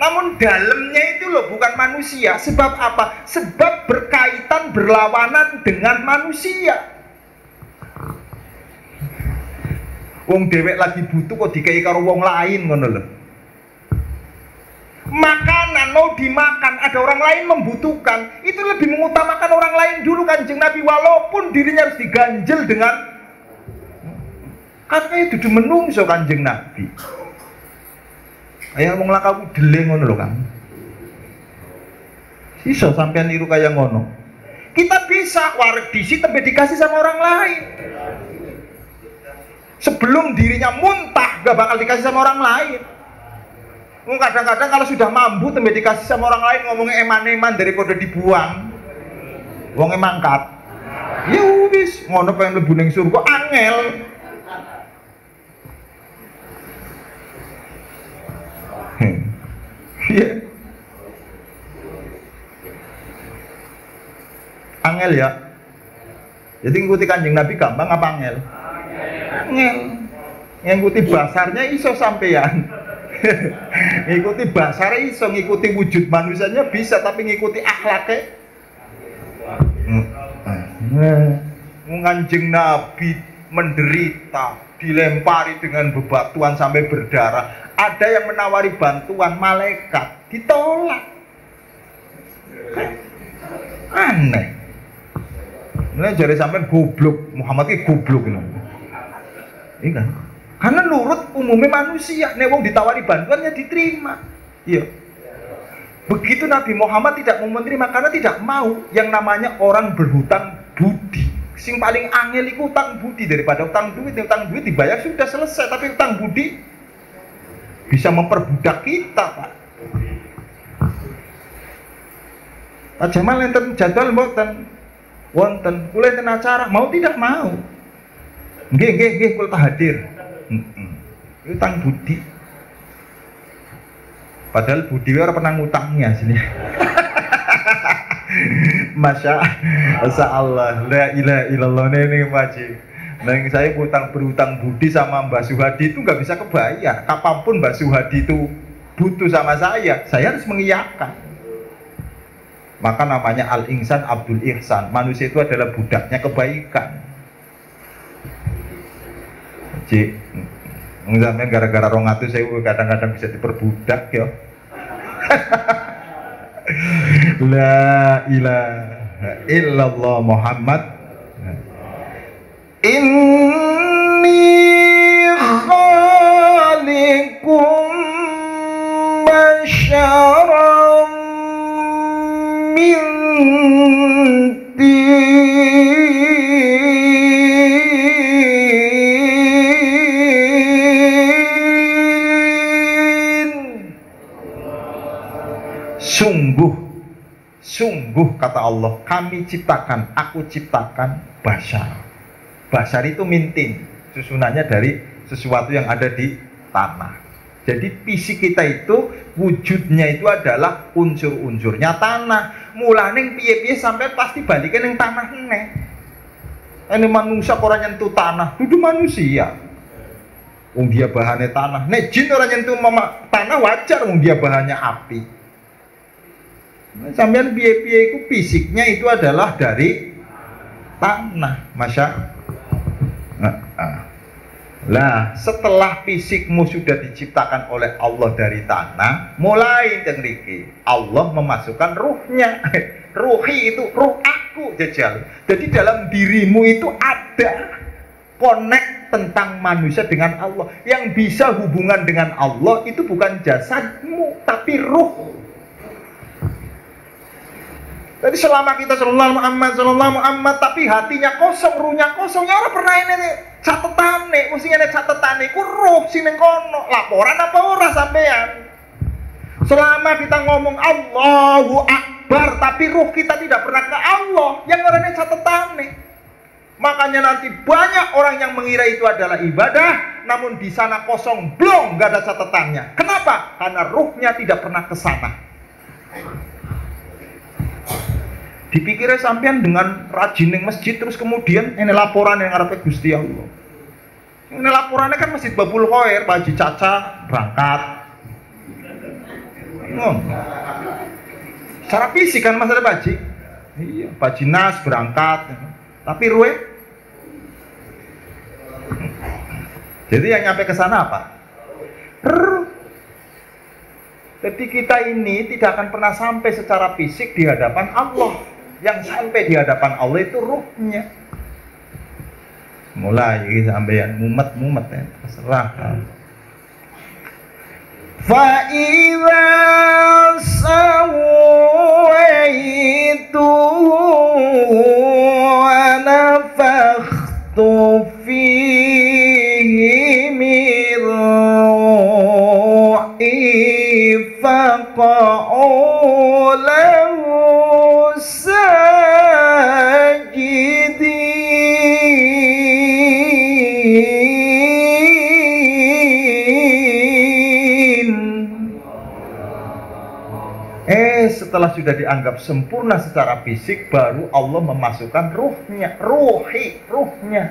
Namun dalamnya itu loh bukan manusia. Sebab apa? Sebab berkaitan berlawanan dengan manusia. Wong dewek lagi butuh kok dikai karo wong lain ngono lho. Makanan mau dimakan, ada orang lain membutuhkan, itu lebih mengutamakan orang lain dulu Kanjeng Nabi, walaupun dirinya harus diganjel dengan katanya dudu menungso Kanjeng Nabi. Ayo wong lakaku deleng ngono lho Kang. Iso sampean niru kaya ngono. Kita bisa wareg disi tembe dikasih sama orang lain. Sebelum dirinya muntah gak bakal dikasih sama orang lain. Kadang-kadang kalau sudah mampu tembe dikasih sama orang lain ngomongnya eman-eman daripada dibuang. wonge mangkat. Ya wis, ngono pengen mlebu ning surga angel. Iya. Angel ya. Jadi ngikuti Kanjeng Nabi gampang apa angel? Angel. Ngikuti basarnya iso sampean. Ngikuti basarnya iso, ngikuti wujud manusianya bisa, tapi ngikuti akhlaknya Kanjeng Nabi menderita, dilempari dengan bebatuan sampai berdarah. Ada yang menawari bantuan, malaikat ditolak. Aneh. Ini jari sampean goblok, Muhammad ini goblok ini. Iya kan? Karena nurut umumnya manusia, nek wong ditawari bantuannya diterima. Iya. Begitu Nabi Muhammad tidak mau menerima karena tidak mau yang namanya orang berhutang budi. Sing paling angel itu utang budi daripada utang duit. Utang duit dibayar sudah selesai, tapi utang budi bisa memperbudak kita, Pak. Pak Jamal enten jadwal mboten wonten, kula enten acara, mau tidak mau. Nggih kula hadir. Utang budi. Padahal budi ora pernah ngutangnya sini. Masya Allah, la ilaha illallah ini wajib. Nah, saya berutang budi sama Mbak Suhadi itu nggak bisa kebayar. Kapanpun Mbak Suhadi itu butuh sama saya harus mengiyakan. Maka namanya al-insan abdul ihsan. Manusia itu adalah budaknya kebaikan. Cik, sampean gara-gara 200 saya kadang-kadang bisa diperbudak ya. La ilaha illallah Muhammad. Inni khaliqum basyaram min Sungguh kata Allah, kami ciptakan, aku ciptakan basyar. Basyar itu mintin, susunannya dari sesuatu yang ada di tanah. Jadi fisik kita itu wujudnya itu adalah unsur-unsurnya tanah. Mulane piye-piye sampai pasti balikin yang tanah nih. Ini manusia orang nyentuh tanah, itu manusia. Wong dia bahannya tanah. Nek jin orang nyentuh tanah wajar, wong dia bahannya api. Sampean piye-piye itu fisiknya itu adalah dari tanah, Masya. Lah, setelah fisikmu sudah diciptakan oleh Allah dari tanah, mulai dari Allah memasukkan ruhnya. Ruhi itu ruh aku, jajal. Jadi dalam dirimu itu ada connect tentang manusia dengan Allah. Yang bisa hubungan dengan Allah itu bukan jasadmu, tapi ruh. Jadi selama kita sallallahu Muhammad tapi hatinya kosong, ruhnya kosong, ya orang pernah ini catetane, mesti ini catetane, ku ruh sini kono, laporan apa ora sampean. Selama kita ngomong Allahu Akbar, tapi ruh kita tidak pernah ke Allah, yang orangnya catetane. Makanya nanti banyak orang yang mengira itu adalah ibadah, namun di sana kosong, blong, gak ada catatannya. Kenapa? Karena ruhnya tidak pernah ke sana. Dipikirnya sampean dengan rajin yang masjid, terus kemudian ini laporan yang ngarepe Gusti Allah. Ini laporannya kan Masjid Babul Khair, Pak Haji Caca berangkat. Secara fisik kan masalah Pak Haji. Iya, Pak Haji Nas berangkat. Tapi ruwe. Jadi yang nyampe ke sana apa? Jadi kita ini tidak akan pernah sampai secara fisik di hadapan Allah. Yang sampai di hadapan Allah itu ruhnya. Mulai sampai yang mumet ya, terserah. Fa idza sawaitu wa nafakhtu fihi min ruhi faqa'u lahu sajidin. setelah sudah dianggap sempurna secara fisik, baru Allah memasukkan ruhnya, ruhnya.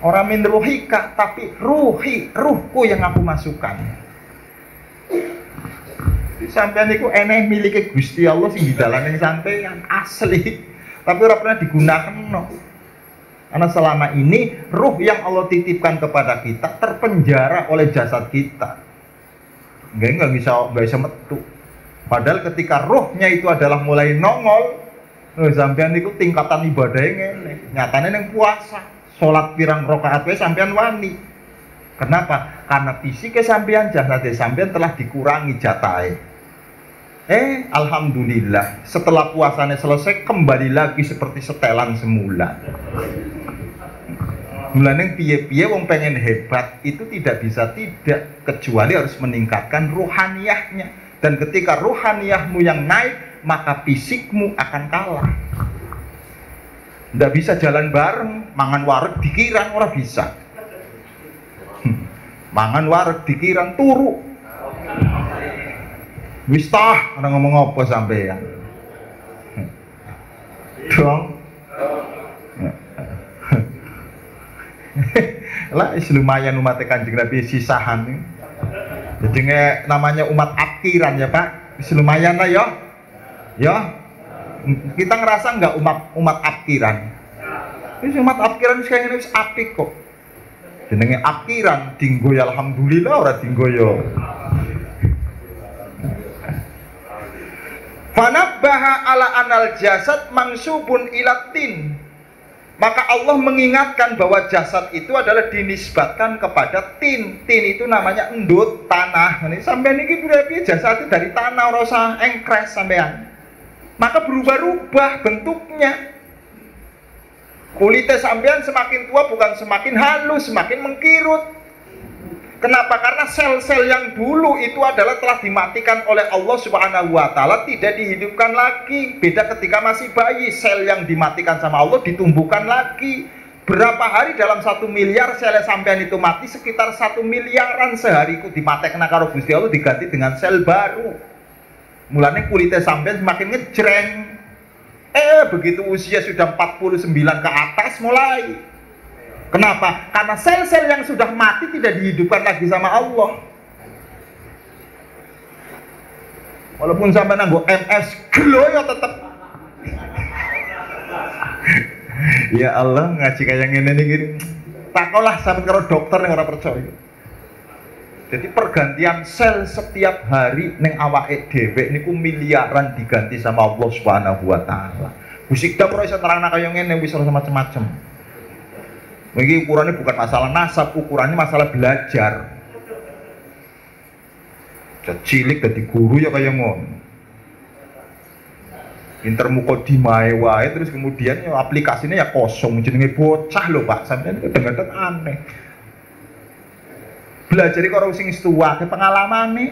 Orang min ruhika, tapi ruhku yang aku masukkan. Sampean itu eneh miliknya Gusti Allah sing didalaning sampean asli, tapi ora pernah digunakan no. Karena selama ini ruh yang Allah titipkan kepada kita terpenjara oleh jasad kita. Nggak bisa metu. Padahal ketika rohnya itu adalah mulai nongol, sampean itu tingkatan ibadahnya ngene. Nyatane yang puasa, sholat pirang rakaat wae sampean wani. Kenapa? Karena fisiknya sampean, jasadnya sampean telah dikurangi jatahe. Alhamdulillah, setelah puasanya selesai kembali lagi seperti setelan semula. Mulane piye-piye wong pengen hebat itu tidak bisa tidak, kecuali harus meningkatkan ruhaniyahnya. Dan ketika ruhaniyahmu yang naik, maka fisikmu akan kalah. Nggak bisa jalan bareng, mangan wareg dikiran ora bisa. Mangan wareg dikiran turu. Wis tah, ora ngomong apa sampean. Dong. Lah lumayan umat Kanjeng Nabi sisahan. Jadi namanya umat akhiran ya Pak. Lumayan lah ya. Ya. Kita ngerasa nggak umat akhiran? Ini umat akhiran sekarang ini apik kok. Jenenge akhiran dinggo ya alhamdulillah ora dinggo ya. Fanabbaha ala anal jasad mansubun ilatin. Maka Allah mengingatkan bahwa jasad itu adalah dinisbatkan kepada tin. Tin itu namanya endut, tanah. Ini sampean ini berarti jasad itu dari tanah, rasa engkres sampean. Maka berubah-ubah bentuknya. Kulitnya sampean semakin tua bukan semakin halus, semakin mengkirut. Kenapa? Karena sel-sel yang dulu itu adalah telah dimatikan oleh Allah Subhanahu wa Ta'ala, tidak dihidupkan lagi. Beda ketika masih bayi, sel yang dimatikan sama Allah ditumbuhkan lagi. Berapa hari dalam 1 miliar sel sampean itu mati? Sekitar 1 miliaran sehari itu dimatekna karo Gusti Allah, diganti dengan sel baru. Mulanya kulitnya sampean semakin ngejreng. Begitu usia sudah 49 ke atas mulai. Kenapa? Karena sel-sel yang sudah mati tidak dihidupkan lagi sama Allah. Walaupun sampai nanggo MS gelo ya tetep. Ya Allah, ngaji kayak ngene iki. Takolah sampe karo dokter yang ora percaya. Jadi pergantian sel setiap hari ning awake dhewe niku miliaran diganti sama Allah Subhanahu wa Ta'ala. Musik dak ora iso nerangna kaya ngene wis ora macem-macem. Ini ukurannya bukan masalah nasab, ukurannya masalah belajar. Cilik jadi guru ya kayak ngono. Pinter mukodimah wae terus kemudian ya aplikasinya ya kosong, jenenge bocah lho Pak, sampeyan kadang-kadang aneh. Belajar karo sing tua, ke pengalamane.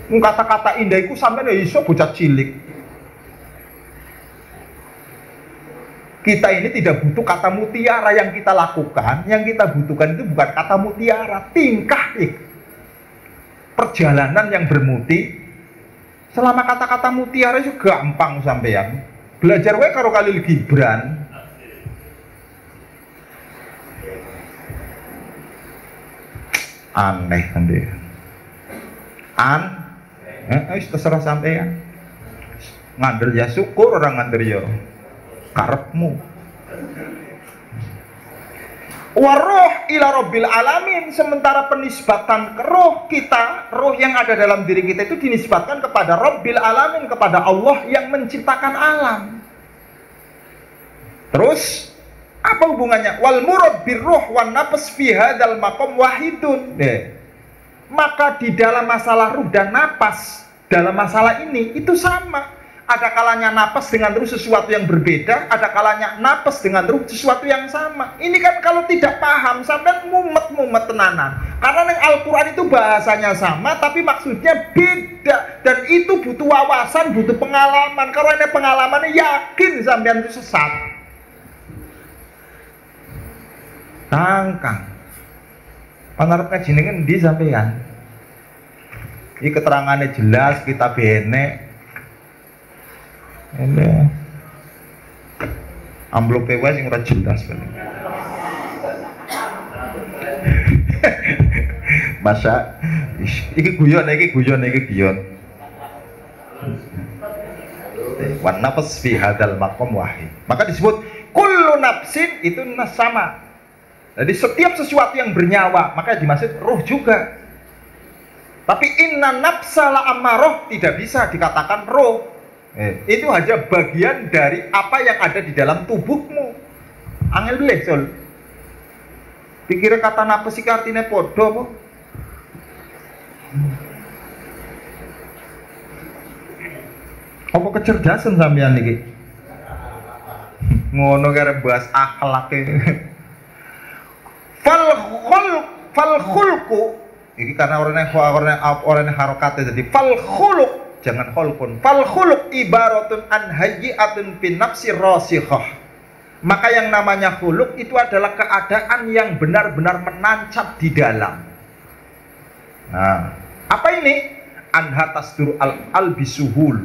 Kata-kata indah iku sampeyan ya iso bocah cilik. Kita ini tidak butuh kata mutiara yang kita lakukan. Yang kita butuhkan itu bukan kata mutiara, tingkah perjalanan yang bermuti. Selama kata-kata mutiara itu gampang sampean. Belajar wae karo Khalil Gibran. Aneh kan dia. Terserah sampean. Ngandel ya syukur, orang ngandel ya karepmu. Waroh ila rabbil alamin. Sementara penisbatan ke roh kita, roh yang ada dalam diri kita itu dinisbatkan kepada Rabbil alamin, kepada Allah yang menciptakan alam. Terus apa hubungannya? Wal murad birruh wan nafs fi hadzal maqam wahidun. Maka di dalam masalah ruh dan napas, dalam masalah ini itu sama. Ada kalanya napas dengan ruh sesuatu yang berbeda, ada kalanya napas dengan ruh sesuatu yang sama. Ini kan kalau tidak paham sampai mumet tenanan. Karena yang Al-Quran itu bahasanya sama, tapi maksudnya beda. Dan itu butuh wawasan, butuh pengalaman. Kalau ini pengalamannya yakin sampean itu sesat. Tangkang. Panarep kaji dengan di sampean. Ini keterangannya jelas, kita benek. Ini amplop PWS yang ora jelas bener. Masa iki guyon. Wan nafs fi hadzal maqam wahid. Maka disebut kullu nafsin itu sama. Jadi setiap sesuatu yang bernyawa, maka dimaksud ruh juga. Tapi inna nafsa la ammaroh tidak bisa dikatakan ruh. Itu hanya bagian dari apa yang ada di dalam tubuhmu. Angel bilih sol. Pikirnya kata nafas iki artine padha apa? Apa kecerdasan sampean iki? Ngono kare bahas akhlak e. Fal khulqu ini karena orangnya harokatnya jadi fal khuluq, jangan khulqun. Fal khuluq ibaratun an hayyi'atun fin nafsi rasikhah. Maka yang namanya khuluq itu adalah keadaan yang benar-benar menancap di dalam. Nah, apa ini? Anha tasdur al bisuhul,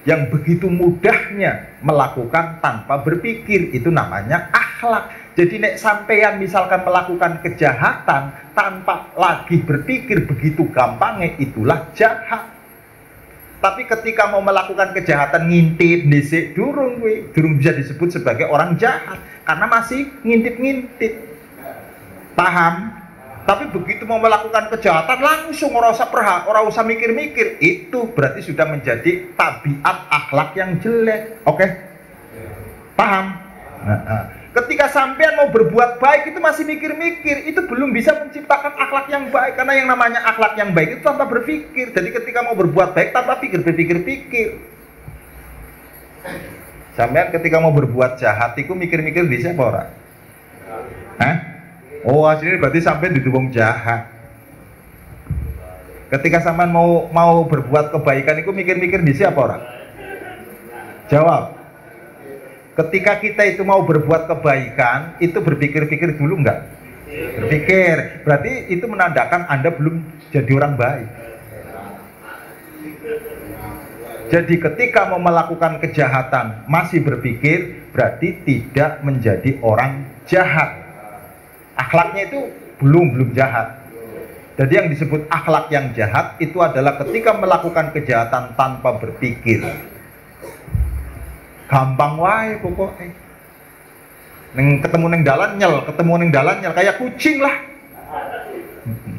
yang begitu mudahnya melakukan tanpa berpikir, itu namanya akhlak. Jadi nek sampeyan misalkan melakukan kejahatan tanpa lagi berpikir, begitu gampangnya, itulah jahat. Tapi ketika mau melakukan kejahatan ngintip, nisik, durung bisa disebut sebagai orang jahat karena masih ngintip-ngintip. Paham? Tapi begitu mau melakukan kejahatan langsung ora usah mikir-mikir, itu berarti sudah menjadi tabiat akhlak yang jelek. Oke? Paham? Ketika sampean mau berbuat baik itu masih mikir-mikir, itu belum bisa menciptakan akhlak yang baik. Karena yang namanya akhlak yang baik itu tanpa berpikir. Jadi ketika mau berbuat baik tanpa berpikir-pikir. Sampean ketika mau berbuat jahat itu mikir-mikir bisa apa ora? Hah? Oh, aslinya berarti sampean didukung jahat. Ketika sampean mau berbuat kebaikan itu mikir-mikir bisa apa ora? Jawab. Ketika kita itu mau berbuat kebaikan, itu berpikir-pikir dulu enggak? Berpikir. Berarti itu menandakan Anda belum jadi orang baik. Jadi ketika mau melakukan kejahatan masih berpikir, berarti tidak menjadi orang jahat. Akhlaknya itu belum jahat. Jadi yang disebut akhlak yang jahat itu adalah ketika melakukan kejahatan tanpa berpikir. Gampang wae pokoknya. Ketemu neng dalan nyel, kayak kucing lah.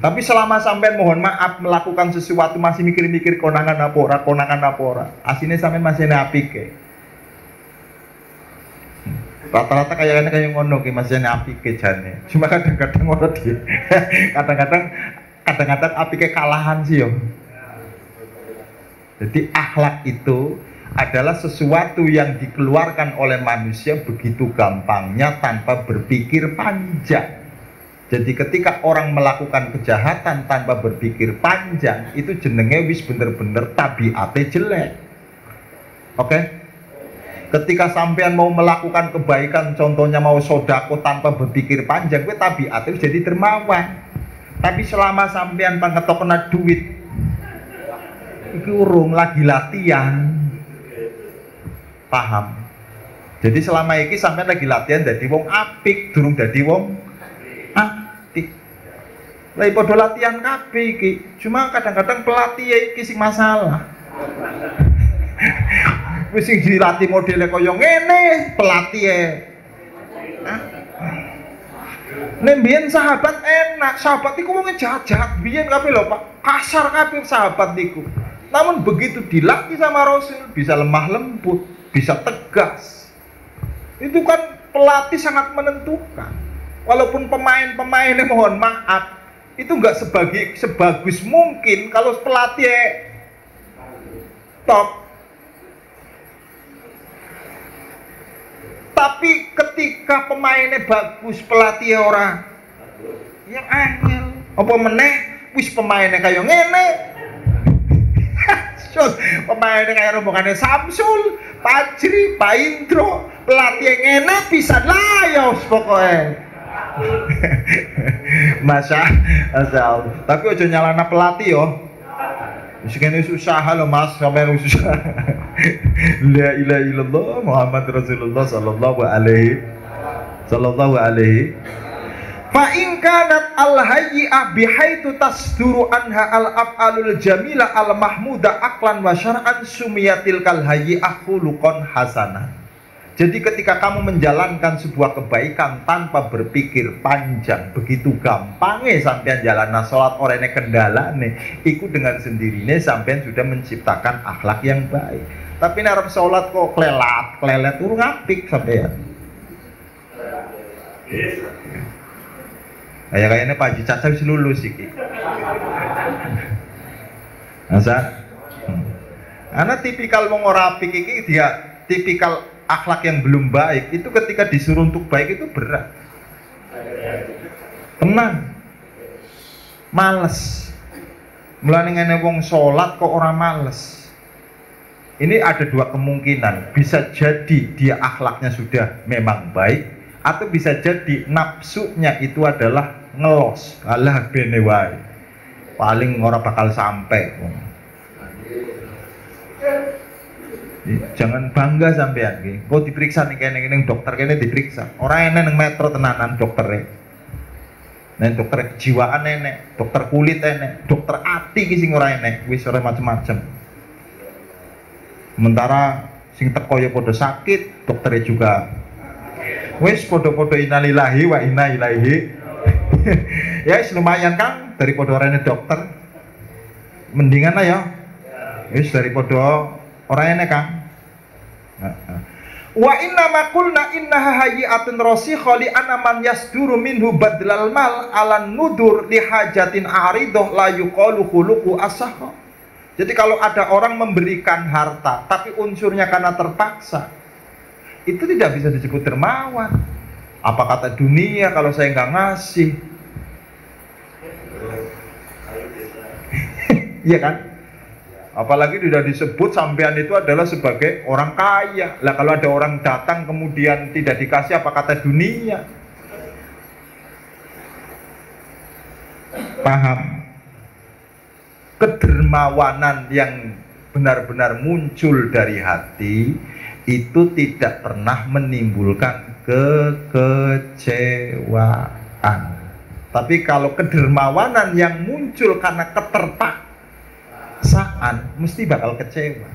Tapi selama sampean mohon maaf melakukan sesuatu masih mikir-mikir konangan apa ora. Asine sampean masih apik ke. Rata-rata kayak ngono ki masih apik ke jane. Cuma kadang-kadang ngono di. Kadang-kadang apike kalahan sih yo. Jadi akhlak itu adalah sesuatu yang dikeluarkan oleh manusia begitu gampangnya tanpa berpikir panjang. Jadi ketika orang melakukan kejahatan tanpa berpikir panjang, itu jenenge wis bener-bener tabiate jelek. Oke? Ketika sampean mau melakukan kebaikan, contohnya mau sodako tanpa berpikir panjang, kuwi tabiate jadi dermawan. Tapi selama sampean pangetok kena duit, iki urung lagi latihan. Paham? Jadi selama ini sampai lagi latihan jadi wong apik, durung jadi wong apik. Lagi podo latihan kabeh iki. Cuma kadang-kadang pelatih iki sing masalah. Wis sing dilatih modele kaya ngene pelatih. Nek mbiyen sahabat enak, sahabat iku wong jahat-jahat biyen kabeh lho, Pak. Kasar kabeh sahabat niku. Namun begitu dilatih sama Rasul bisa lemah lembut, bisa tegas. Itu kan pelatih sangat menentukan. Walaupun pemain-pemainnya mohon maaf, itu nggak sebagus mungkin kalau pelatih top. Tapi ketika pemainnya bagus, pelatih orang yang angel. Apa meneh wis pemainnya kayak ngene. Pemainnya kayak rombongannya Samsul, Fajri, Pak Indro, pelatih yang enak bisa layos pokoknya. Masya Allah. Tapi ojo nyalana pelatih yo. Sekene susah lo Mas, sampean susah. La ilaha illallah Muhammad Rasulullah sallallahu alaihi. Fa in kanat al hayyi'ah bihaitu tasduru anha al af'alul jamila al mahmuda aqlan wa syar'an sumiyatil kal hayyi'ah khuluqan hasanah. Jadi ketika kamu menjalankan sebuah kebaikan tanpa berpikir panjang, begitu gampangnya sampean jalan salat orene kendalane, iku dengan sendirinya sampean sudah menciptakan akhlak yang baik. Tapi nek arep salat kok klelet urung apik sampean. Kayaknya Pak Haji Caca bisa lulus iki. Masa? Karena tipikal wong ora apik iki dia tipikal akhlak yang belum baik itu ketika disuruh untuk baik itu berat. Tenang. Males. Mulane ngene wong salat kok ora males. Ini ada dua kemungkinan. Bisa jadi dia akhlaknya sudah memang baik, atau bisa jadi nafsunya itu adalah ngelos, alah bene wae. Paling ora bakal sampai. Jangan bangga sampean iki. Kok diperiksa ning kene dokter kene diperiksa. Ora enek ning metro tenanan doktere. Nek dokter kejiwaan enek, dokter kulit enek, dokter ati iki sing ora enek, wis ora macem-macem. Sementara sing teko ya padha sakit, dokternya juga wis podo-podo innalillahi wa inna ilaihi. Ya lumayan Kang, daripada orangnya dokter mendingan lah ya wis daripada orangnya Kang. Wa inna ma qulna innaha hayyi'atun rasikha li anna man yasduru minhu badlal mal alan nudur li hajatin aridah la yuqalu khuluqu asahha. Jadi kalau ada orang memberikan harta tapi unsurnya karena terpaksa, itu tidak bisa disebut dermawan. Apa kata dunia kalau saya nggak ngasih? Iya kan? Apalagi sudah disebut sampean itu adalah sebagai orang kaya. Lah kalau ada orang datang kemudian tidak dikasih, apa kata dunia? Paham? Kedermawanan yang benar-benar muncul dari hati itu tidak pernah menimbulkan kekecewaan. Tapi kalau kedermawanan yang muncul karena keterpaksaan mesti bakal kecewa.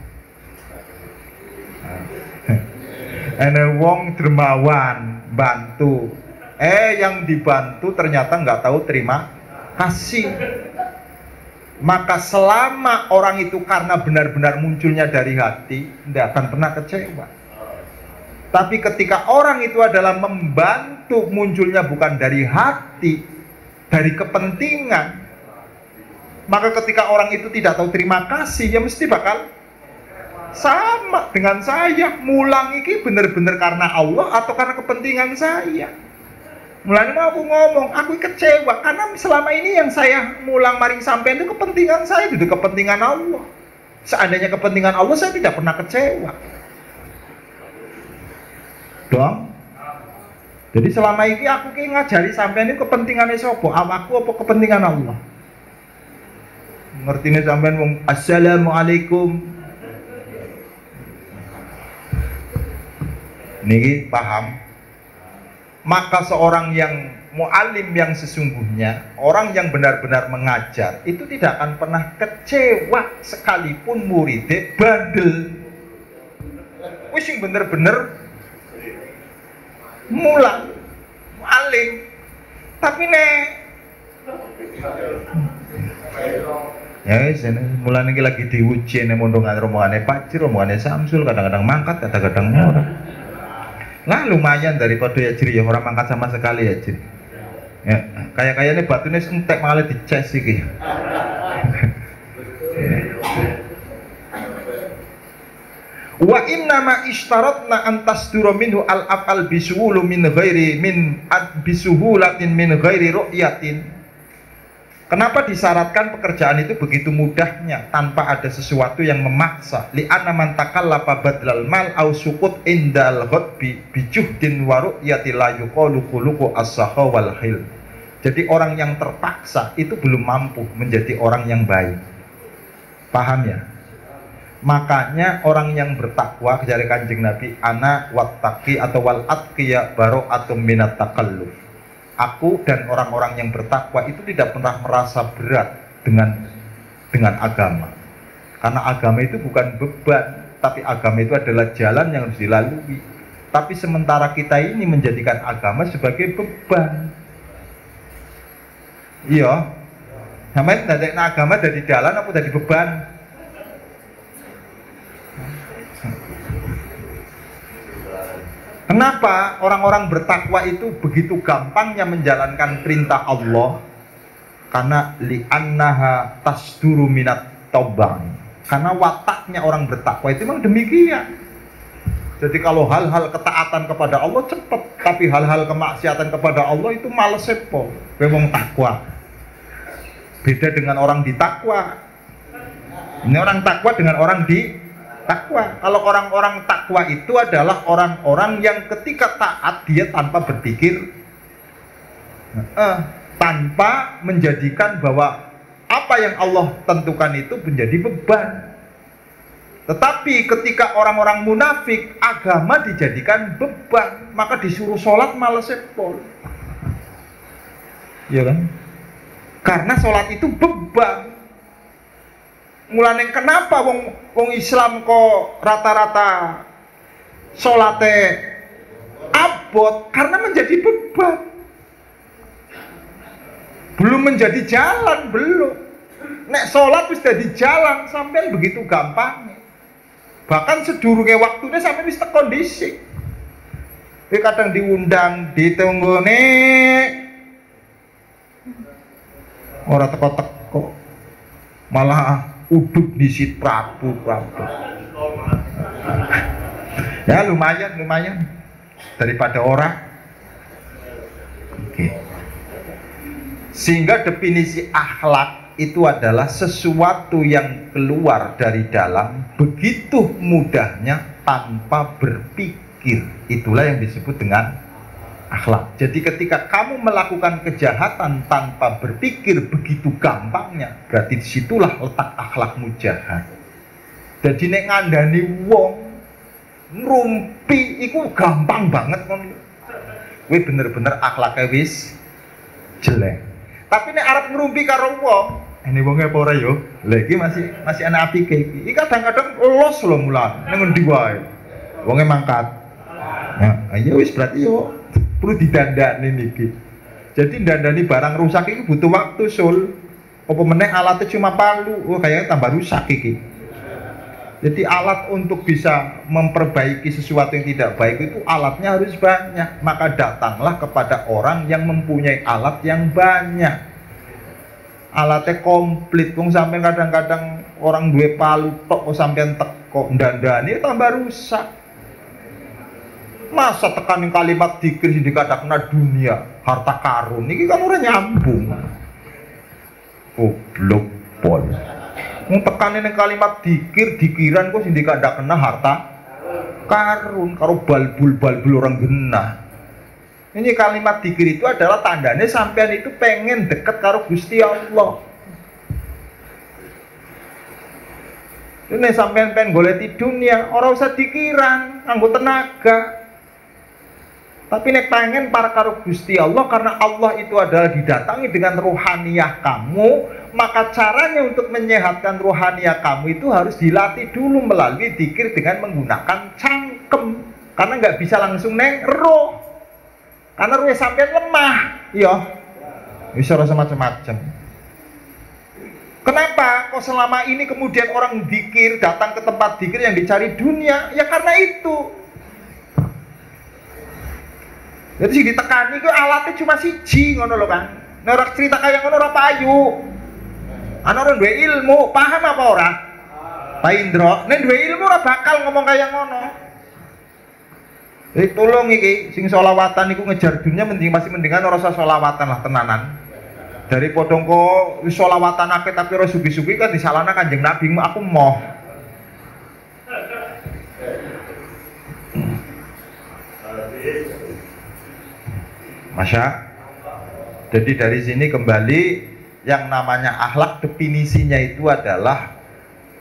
Ene wong dermawan bantu, yang dibantu ternyata nggak tahu terima kasih. Maka selama orang itu karena benar-benar munculnya dari hati, tidak akan pernah kecewa. Tapi ketika orang itu adalah membantu munculnya bukan dari hati, dari kepentingan, maka ketika orang itu tidak tahu terima kasih, ya mesti bakal sama dengan saya. Mulang ini benar-benar karena Allah atau karena kepentingan saya. Mulanya aku ngomong, aku kecewa karena selama ini yang saya mulang maring sampean itu kepentingan saya, itu kepentingan Allah. Seandainya kepentingan Allah, saya tidak pernah kecewa. Dong. Jadi selama ini aku ngajari sampean itu kepentingannya sopo, awakku apa kepentingan Allah? Ngertine sampean wong assalamualaikum. Niki paham? Maka seorang yang mu'alim yang sesungguhnya, orang yang benar-benar mengajar, itu tidak akan pernah kecewa sekalipun muridnya bandel. Wis sing bener-bener mulang, mu'alim. Tapi ya wis mulane iki lagi diuji nek mondongan romongane Pacir, romongane Samsul, kadang-kadang mangkat, kadang-kadang ora. Nah lumayan daripada ya Jiri, ya orang mangkat sama sekali ya Jiri. Ya, kayak-kayaknya batunya entek malah dicas iki. Wa inna ma ishtaratna an tasdura minhu al-af'al bisuhulu min ghairi min bisuhulatin min ghairi ru'yatin. Kenapa disyaratkan pekerjaan itu begitu mudahnya tanpa ada sesuatu yang memaksa? Li'anna man takallafa badlal mal au sukut indal ghadbi bijuhdin wa ru'yati la yuqalu khuluqu as-sakha wal khil. Jadi orang yang terpaksa itu belum mampu menjadi orang yang baik. Paham ya? Makanya orang yang bertakwa, kejar Kanjeng Nabi, ana wattaqi atau wal atqiya bara'atum minat takalluf. Aku dan orang-orang yang bertakwa itu tidak pernah merasa berat dengan agama. Karena agama itu bukan beban, tapi agama itu adalah jalan yang harus dilalui. Tapi sementara kita ini menjadikan agama sebagai beban. Iya. Sampai ndadekno agama dari jalan apa dari beban? Kenapa orang-orang bertakwa itu begitu gampangnya menjalankan perintah Allah? Karena li'annaha tasduru minat taubang. Karena wataknya orang bertakwa itu memang demikian. Jadi kalau hal-hal ketaatan kepada Allah cepat, tapi hal-hal kemaksiatan kepada Allah itu males sepo. Memang takwa. Beda dengan orang ditakwa. Ini orang takwa dengan orang di takwa. Kalau orang-orang takwa itu adalah orang-orang yang ketika taat dia tanpa berpikir, tanpa menjadikan bahwa apa yang Allah tentukan itu menjadi beban. Tetapi ketika orang-orang munafik, agama dijadikan beban, maka disuruh sholat malah sepol. Iya kan? Karena sholat itu beban. Mulane kenapa wong Islam kok rata-rata salate abot? Karena menjadi beban. Belum menjadi jalan, belum. Nek salat wis dadi jalan sampean begitu gampang. Bahkan sedurunge waktune sampean wis tekon dhisik. Kowe kadang diundang ditunggone ora teko-teko. Malah uduk di sit Prabu. Ya lumayan daripada orang. Oke. Sehingga definisi akhlak itu adalah sesuatu yang keluar dari dalam begitu mudahnya tanpa berpikir. Itulah yang disebut dengan akhlak. Jadi ketika kamu melakukan kejahatan tanpa berpikir begitu gampangnya, berarti disitulah letak akhlakmu jahat. Jadi nek ngandani wong ngrumpi iku gampang banget kon. Kowe bener-bener akhlake wis jelek. Tapi nek arep ngrumpi karo wong, ini wonge apa ora yo? Lha iki masih ana apike iki. Iki kadang-kadang los lho mulan ning endi wae. Wonge mangkat. Nah, ayo wis berarti yo perlu didandani niki. Jadi dandani barang rusak itu butuh waktu sul. Apa meneh alatnya cuma palu. Oh kayaknya tambah rusak iki. Jadi alat untuk bisa memperbaiki sesuatu yang tidak baik itu alatnya harus banyak. Maka datanglah kepada orang yang mempunyai alat yang banyak. Alatnya komplit. Wong sampean kadang-kadang orang duwe palu tok sampean teko dandani tambah rusak. Masa tekanin kalimat dikir sing dikatakan dunia, harta karun ini kan ora nyambung. Goblok pol. Wong tekanin kalimat dikiran kok sing dikatakan harta karun karo balbul orang genah. Ini kalimat dikir itu adalah tandanya sampean itu pengen deket karo Gusti Allah. Ini sampean pengen golek di dunia, ora usah dikiran, nganggo tenaga. Tapi nek pengen para karo Gusti Allah, karena Allah itu adalah didatangi dengan rohaniyah kamu, maka caranya untuk menyehatkan rohaniyah kamu itu harus dilatih dulu melalui dzikir dengan menggunakan cangkem. Karena nggak bisa langsung neng roh, karena roh sampean lemah, iya, bisa rasa macam-macam. Kenapa kok selama ini kemudian orang dzikir datang ke tempat dzikir yang dicari dunia? Ya karena itu. Jadi sing ditekani ku alatnya cuma siji ngono lho kan. Nek ora cerita kaya ngono ora payu. Ana ora duwe ilmu, paham apa ora? Pak Indro, nek duwe ilmu ora bakal ngomong kaya ngono. Tolong iki sing selawatan iku ngejar dunia masih mendingan ora usah selawatan lah tenanan. Dari podongko wis selawatan akeh tapi ora sugi-sugi kan disalahna Kanjeng Nabi aku moh. Masya. Jadi dari sini kembali yang namanya akhlak definisinya itu adalah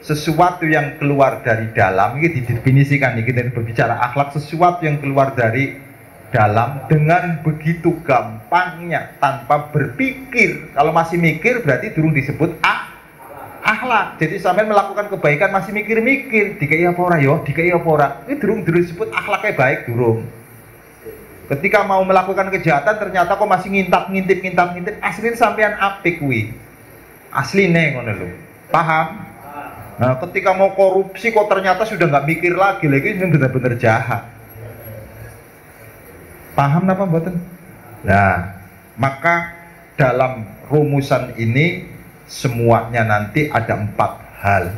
sesuatu yang keluar dari dalam, ini didefinisikan, kita berbicara akhlak, sesuatu yang keluar dari dalam dengan begitu gampangnya tanpa berpikir. Kalau masih mikir berarti durung disebut akhlak. Jadi sampai melakukan kebaikan masih mikir-mikir, dikai apa ora yo, dikai apa ora, ini durung disebut akhlaknya baik, durung. Ketika mau melakukan kejahatan ternyata kok masih ngintip, aslinya sampean apik kuwi. Asline ngono lho. Paham? Nah, ketika mau korupsi kok ternyata sudah nggak mikir lagi ini benar-benar jahat. Paham apa mboten? Nah, maka dalam rumusan ini semuanya nanti ada 4 hal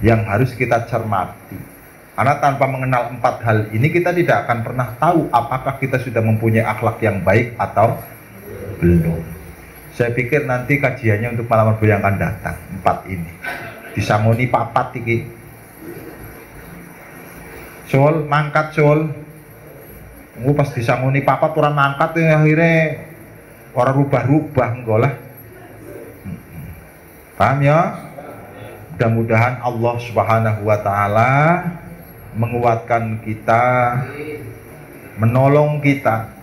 yang harus kita cermati. Karena tanpa mengenal 4 hal ini kita tidak akan pernah tahu apakah kita sudah mempunyai akhlak yang baik atau belum. Saya pikir nanti kajiannya untuk malam yang akan datang 4 ini. Disangoni papat iki. Sol mangkat sol. Pas disangoni papat orang mangkat akhirnya orang rubah-rubah engko lah. Paham ya? Mudah-mudahan Allah Subhanahu wa taala menguatkan kita, menolong kita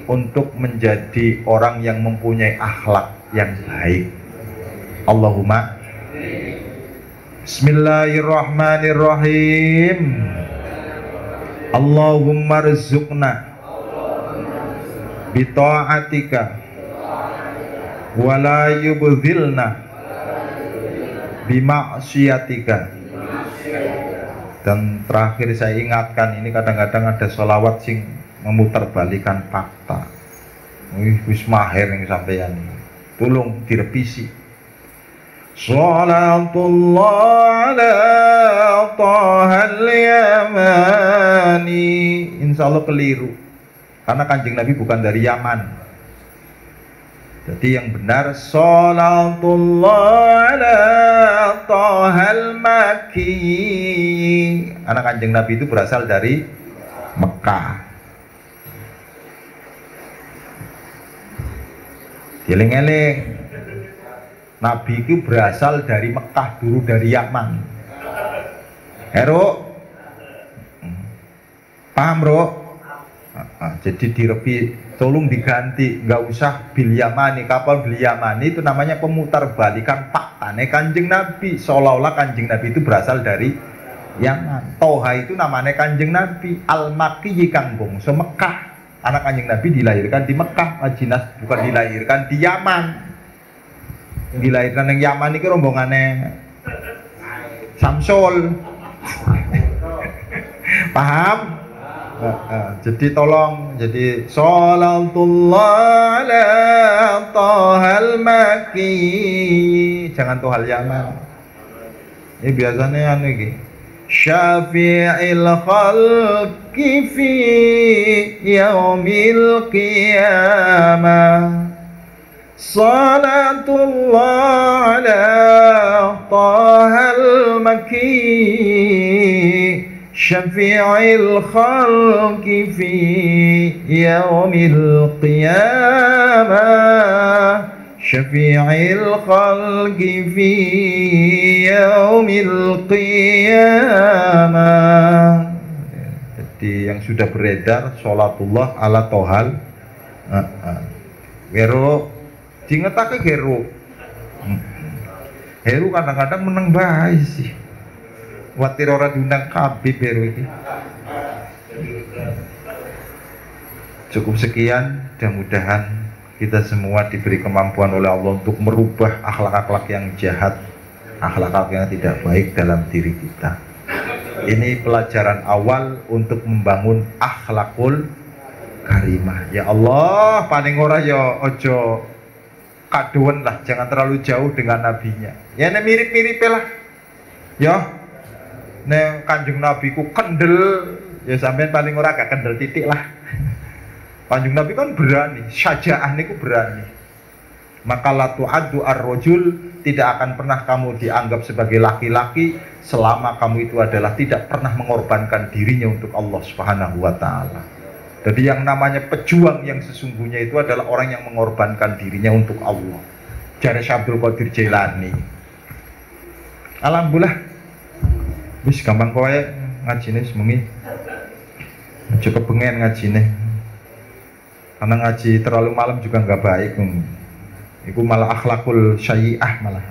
untuk menjadi orang yang mempunyai akhlak yang baik. Allahumma Bismillahirrahmanirrahim. Allahumma rizukna bita'atika wa la yubdhilna bima'siyatika. Dan terakhir saya ingatkan, ini kadang-kadang ada sholawat sing memutarbalikan fakta. Wis mahir yang sampeyan, tolong direvisi. Salatullah ala Tahal Yamani. Insya Allah keliru, karena Kanjeng Nabi bukan dari Yaman. Jadi yang benar Salatullah ala Tahal Maki. Karena Kanjeng Nabi itu berasal dari Mekah. Eling-eling, Nabi itu berasal dari Mekah, dulu dari Yaman. Ero, paham bro? Jadi direpi, tolong diganti, nggak usah bil Yamani. Kapal bil Yamani itu namanya pemutar balikan fakta. Kanjeng Nabi, seolah-olah Kanjeng Nabi itu berasal dari Yaman. Toha itu namanya Kanjeng Nabi. Al-Makki kang bangsa Mekah. Anak Kanjeng Nabi dilahirkan di Mekah, Majinas bukan dilahirkan di Yaman. Yang dilahirkan yang Yaman ini rombongannya Samsul. Paham? Jadi tolong, jadi Salatullah ala Tahal Maki, jangan Tahal Yaman. Ini biasanya anu iki. Syafi'il khalqi fi yaumil qiyamah. Salatullah ala Tahal Maki, Syafi'il khalqi fi yaumil qiyamah. Syafi'il khalqi fi yaumil qiyamah. Jadi yang sudah beredar Salatullah ala Tahal Gero dingetake Gero. Heru kadang-kadang meneng bae sih. Watir ora diundang kabeh Heru iki. Cukup sekian, mudah-mudahan kita semua diberi kemampuan oleh Allah untuk merubah akhlak-akhlak yang jahat, akhlak-akhlak yang tidak baik dalam diri kita. Ini pelajaran awal untuk membangun akhlakul karimah. Ya Allah, paling ora ya ojo kaduan lah, jangan terlalu jauh dengan nabinya. Ya nek mirip-mirip lah. Ya. Nek Kanjeng Nabi ku kendel, ya sampean paling ora gak kendel titik lah. Kanjeng Nabi kan berani, syaja'ah niku berani. Maka la tu'addu ar-rajul, tidak akan pernah kamu dianggap sebagai laki-laki selama kamu itu adalah tidak pernah mengorbankan dirinya untuk Allah Subhanahu wa taala. Jadi yang namanya pejuang yang sesungguhnya itu adalah orang yang mengorbankan dirinya untuk Allah. Jare Syekh Abdul Qadir Jailani. Alhamdulillah wis gampang kowe ngajine semengi. Aja kebengen ngajine. Karena ngaji terlalu malam juga nggak baik. Iku malah akhlakul syayi'ah malah.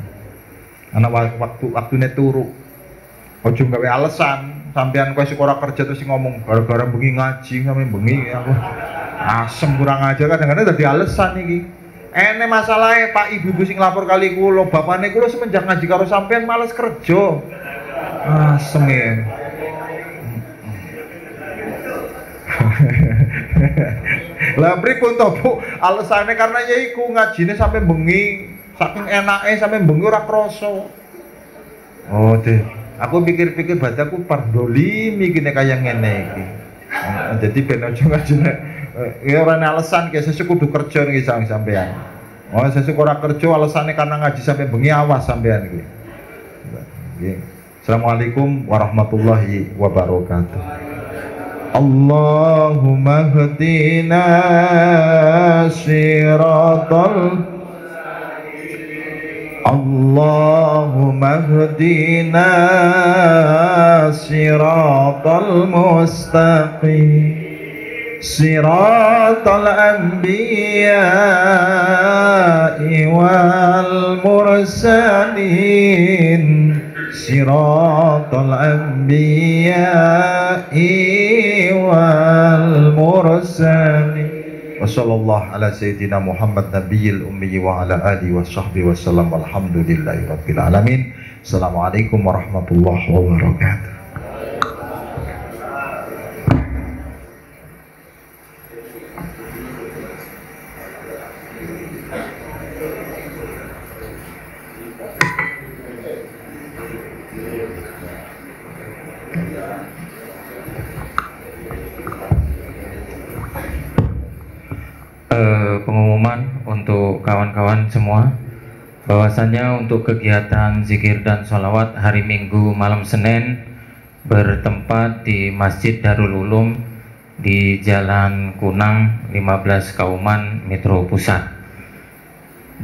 Karena waktunya turu. Ojo gawe alasan sampean kowe sik ora kerja terus ngomong gara-gara bengi ngaji sampe bengi aku asem kurang aja kadang-kadang dadi alasan iki. Ene masalahnya Pak Ibu sing lapor kali kula bapakne kula semenjak ngaji karo sampean males kerja. Asem ya. Lah pripun to Bu? Alasane karena ya iku ngajine sampe bengi, saking enake sampe bengi ora krasa. Oh deh, aku pikir-pikir badaku pardoli mikine kaya ngene iki. Jadi ben aja ngajine ya ora alasan kayak sesuk kudu kerja nih sampean. Oh sesuk ora kerja alasannya karena ngaji sampai bengi awas sampean iki. Assalamualaikum warahmatullahi wabarakatuh. Allahumma hdina siratal Allahumma hdina siratal mustaqim siratal anbiya'i wal mursalin siratal anbiya'i wal mursalin wa sallallahu ala sayyidina Muhammad nabiyil ummi wa ala alihi wa sahbihi wa sallam walhamdulillahi rabbil alamin. Assalamualaikum warahmatullahi wabarakatuh. Pengumuman untuk kawan-kawan semua bahwasannya untuk kegiatan zikir dan sholawat hari Minggu malam Senin bertempat di Masjid Darul Ulum di Jalan Kunang 15 Kauman Metro Pusat.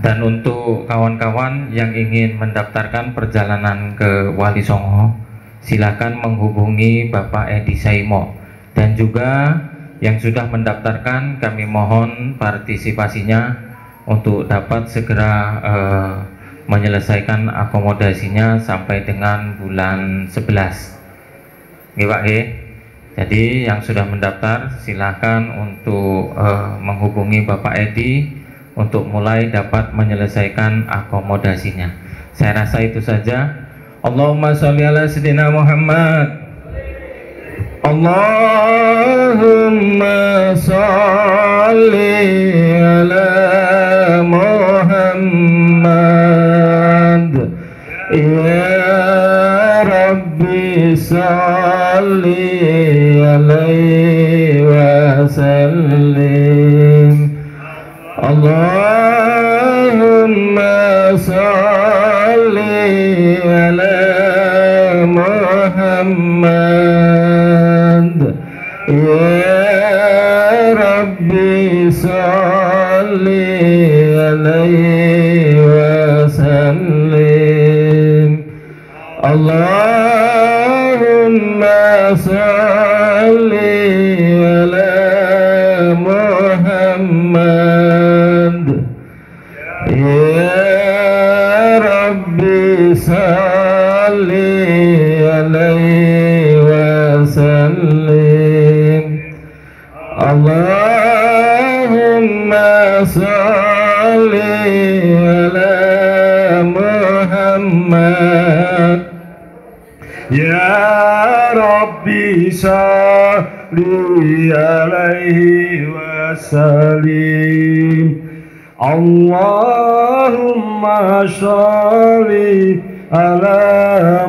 Dan untuk kawan-kawan yang ingin mendaftarkan perjalanan ke Wali Songo, silakan menghubungi Bapak Edi Saimo. Dan juga yang sudah mendaftarkan, kami mohon partisipasinya untuk dapat segera menyelesaikan akomodasinya sampai dengan bulan 11. Nggih Pak nggih. Jadi yang sudah mendaftar silakan untuk menghubungi Bapak Edi untuk mulai dapat menyelesaikan akomodasinya. Saya rasa itu saja. Allahumma sholli ala sayyidina Muhammad. Allahumma salli ala Muhammad. Ya Rabbi salli alaihi wa sallim. Allahumma salli ala Muhammad. Ya Rabbi salli alaihi wa sallim. Allahumma salli ala Muhammad. Ya Rabbi salli alaihi wa sallim. Allahumma salli ala Muhammad. Ya Rabbi salli alaihi wa sallim. Allahumma salli ala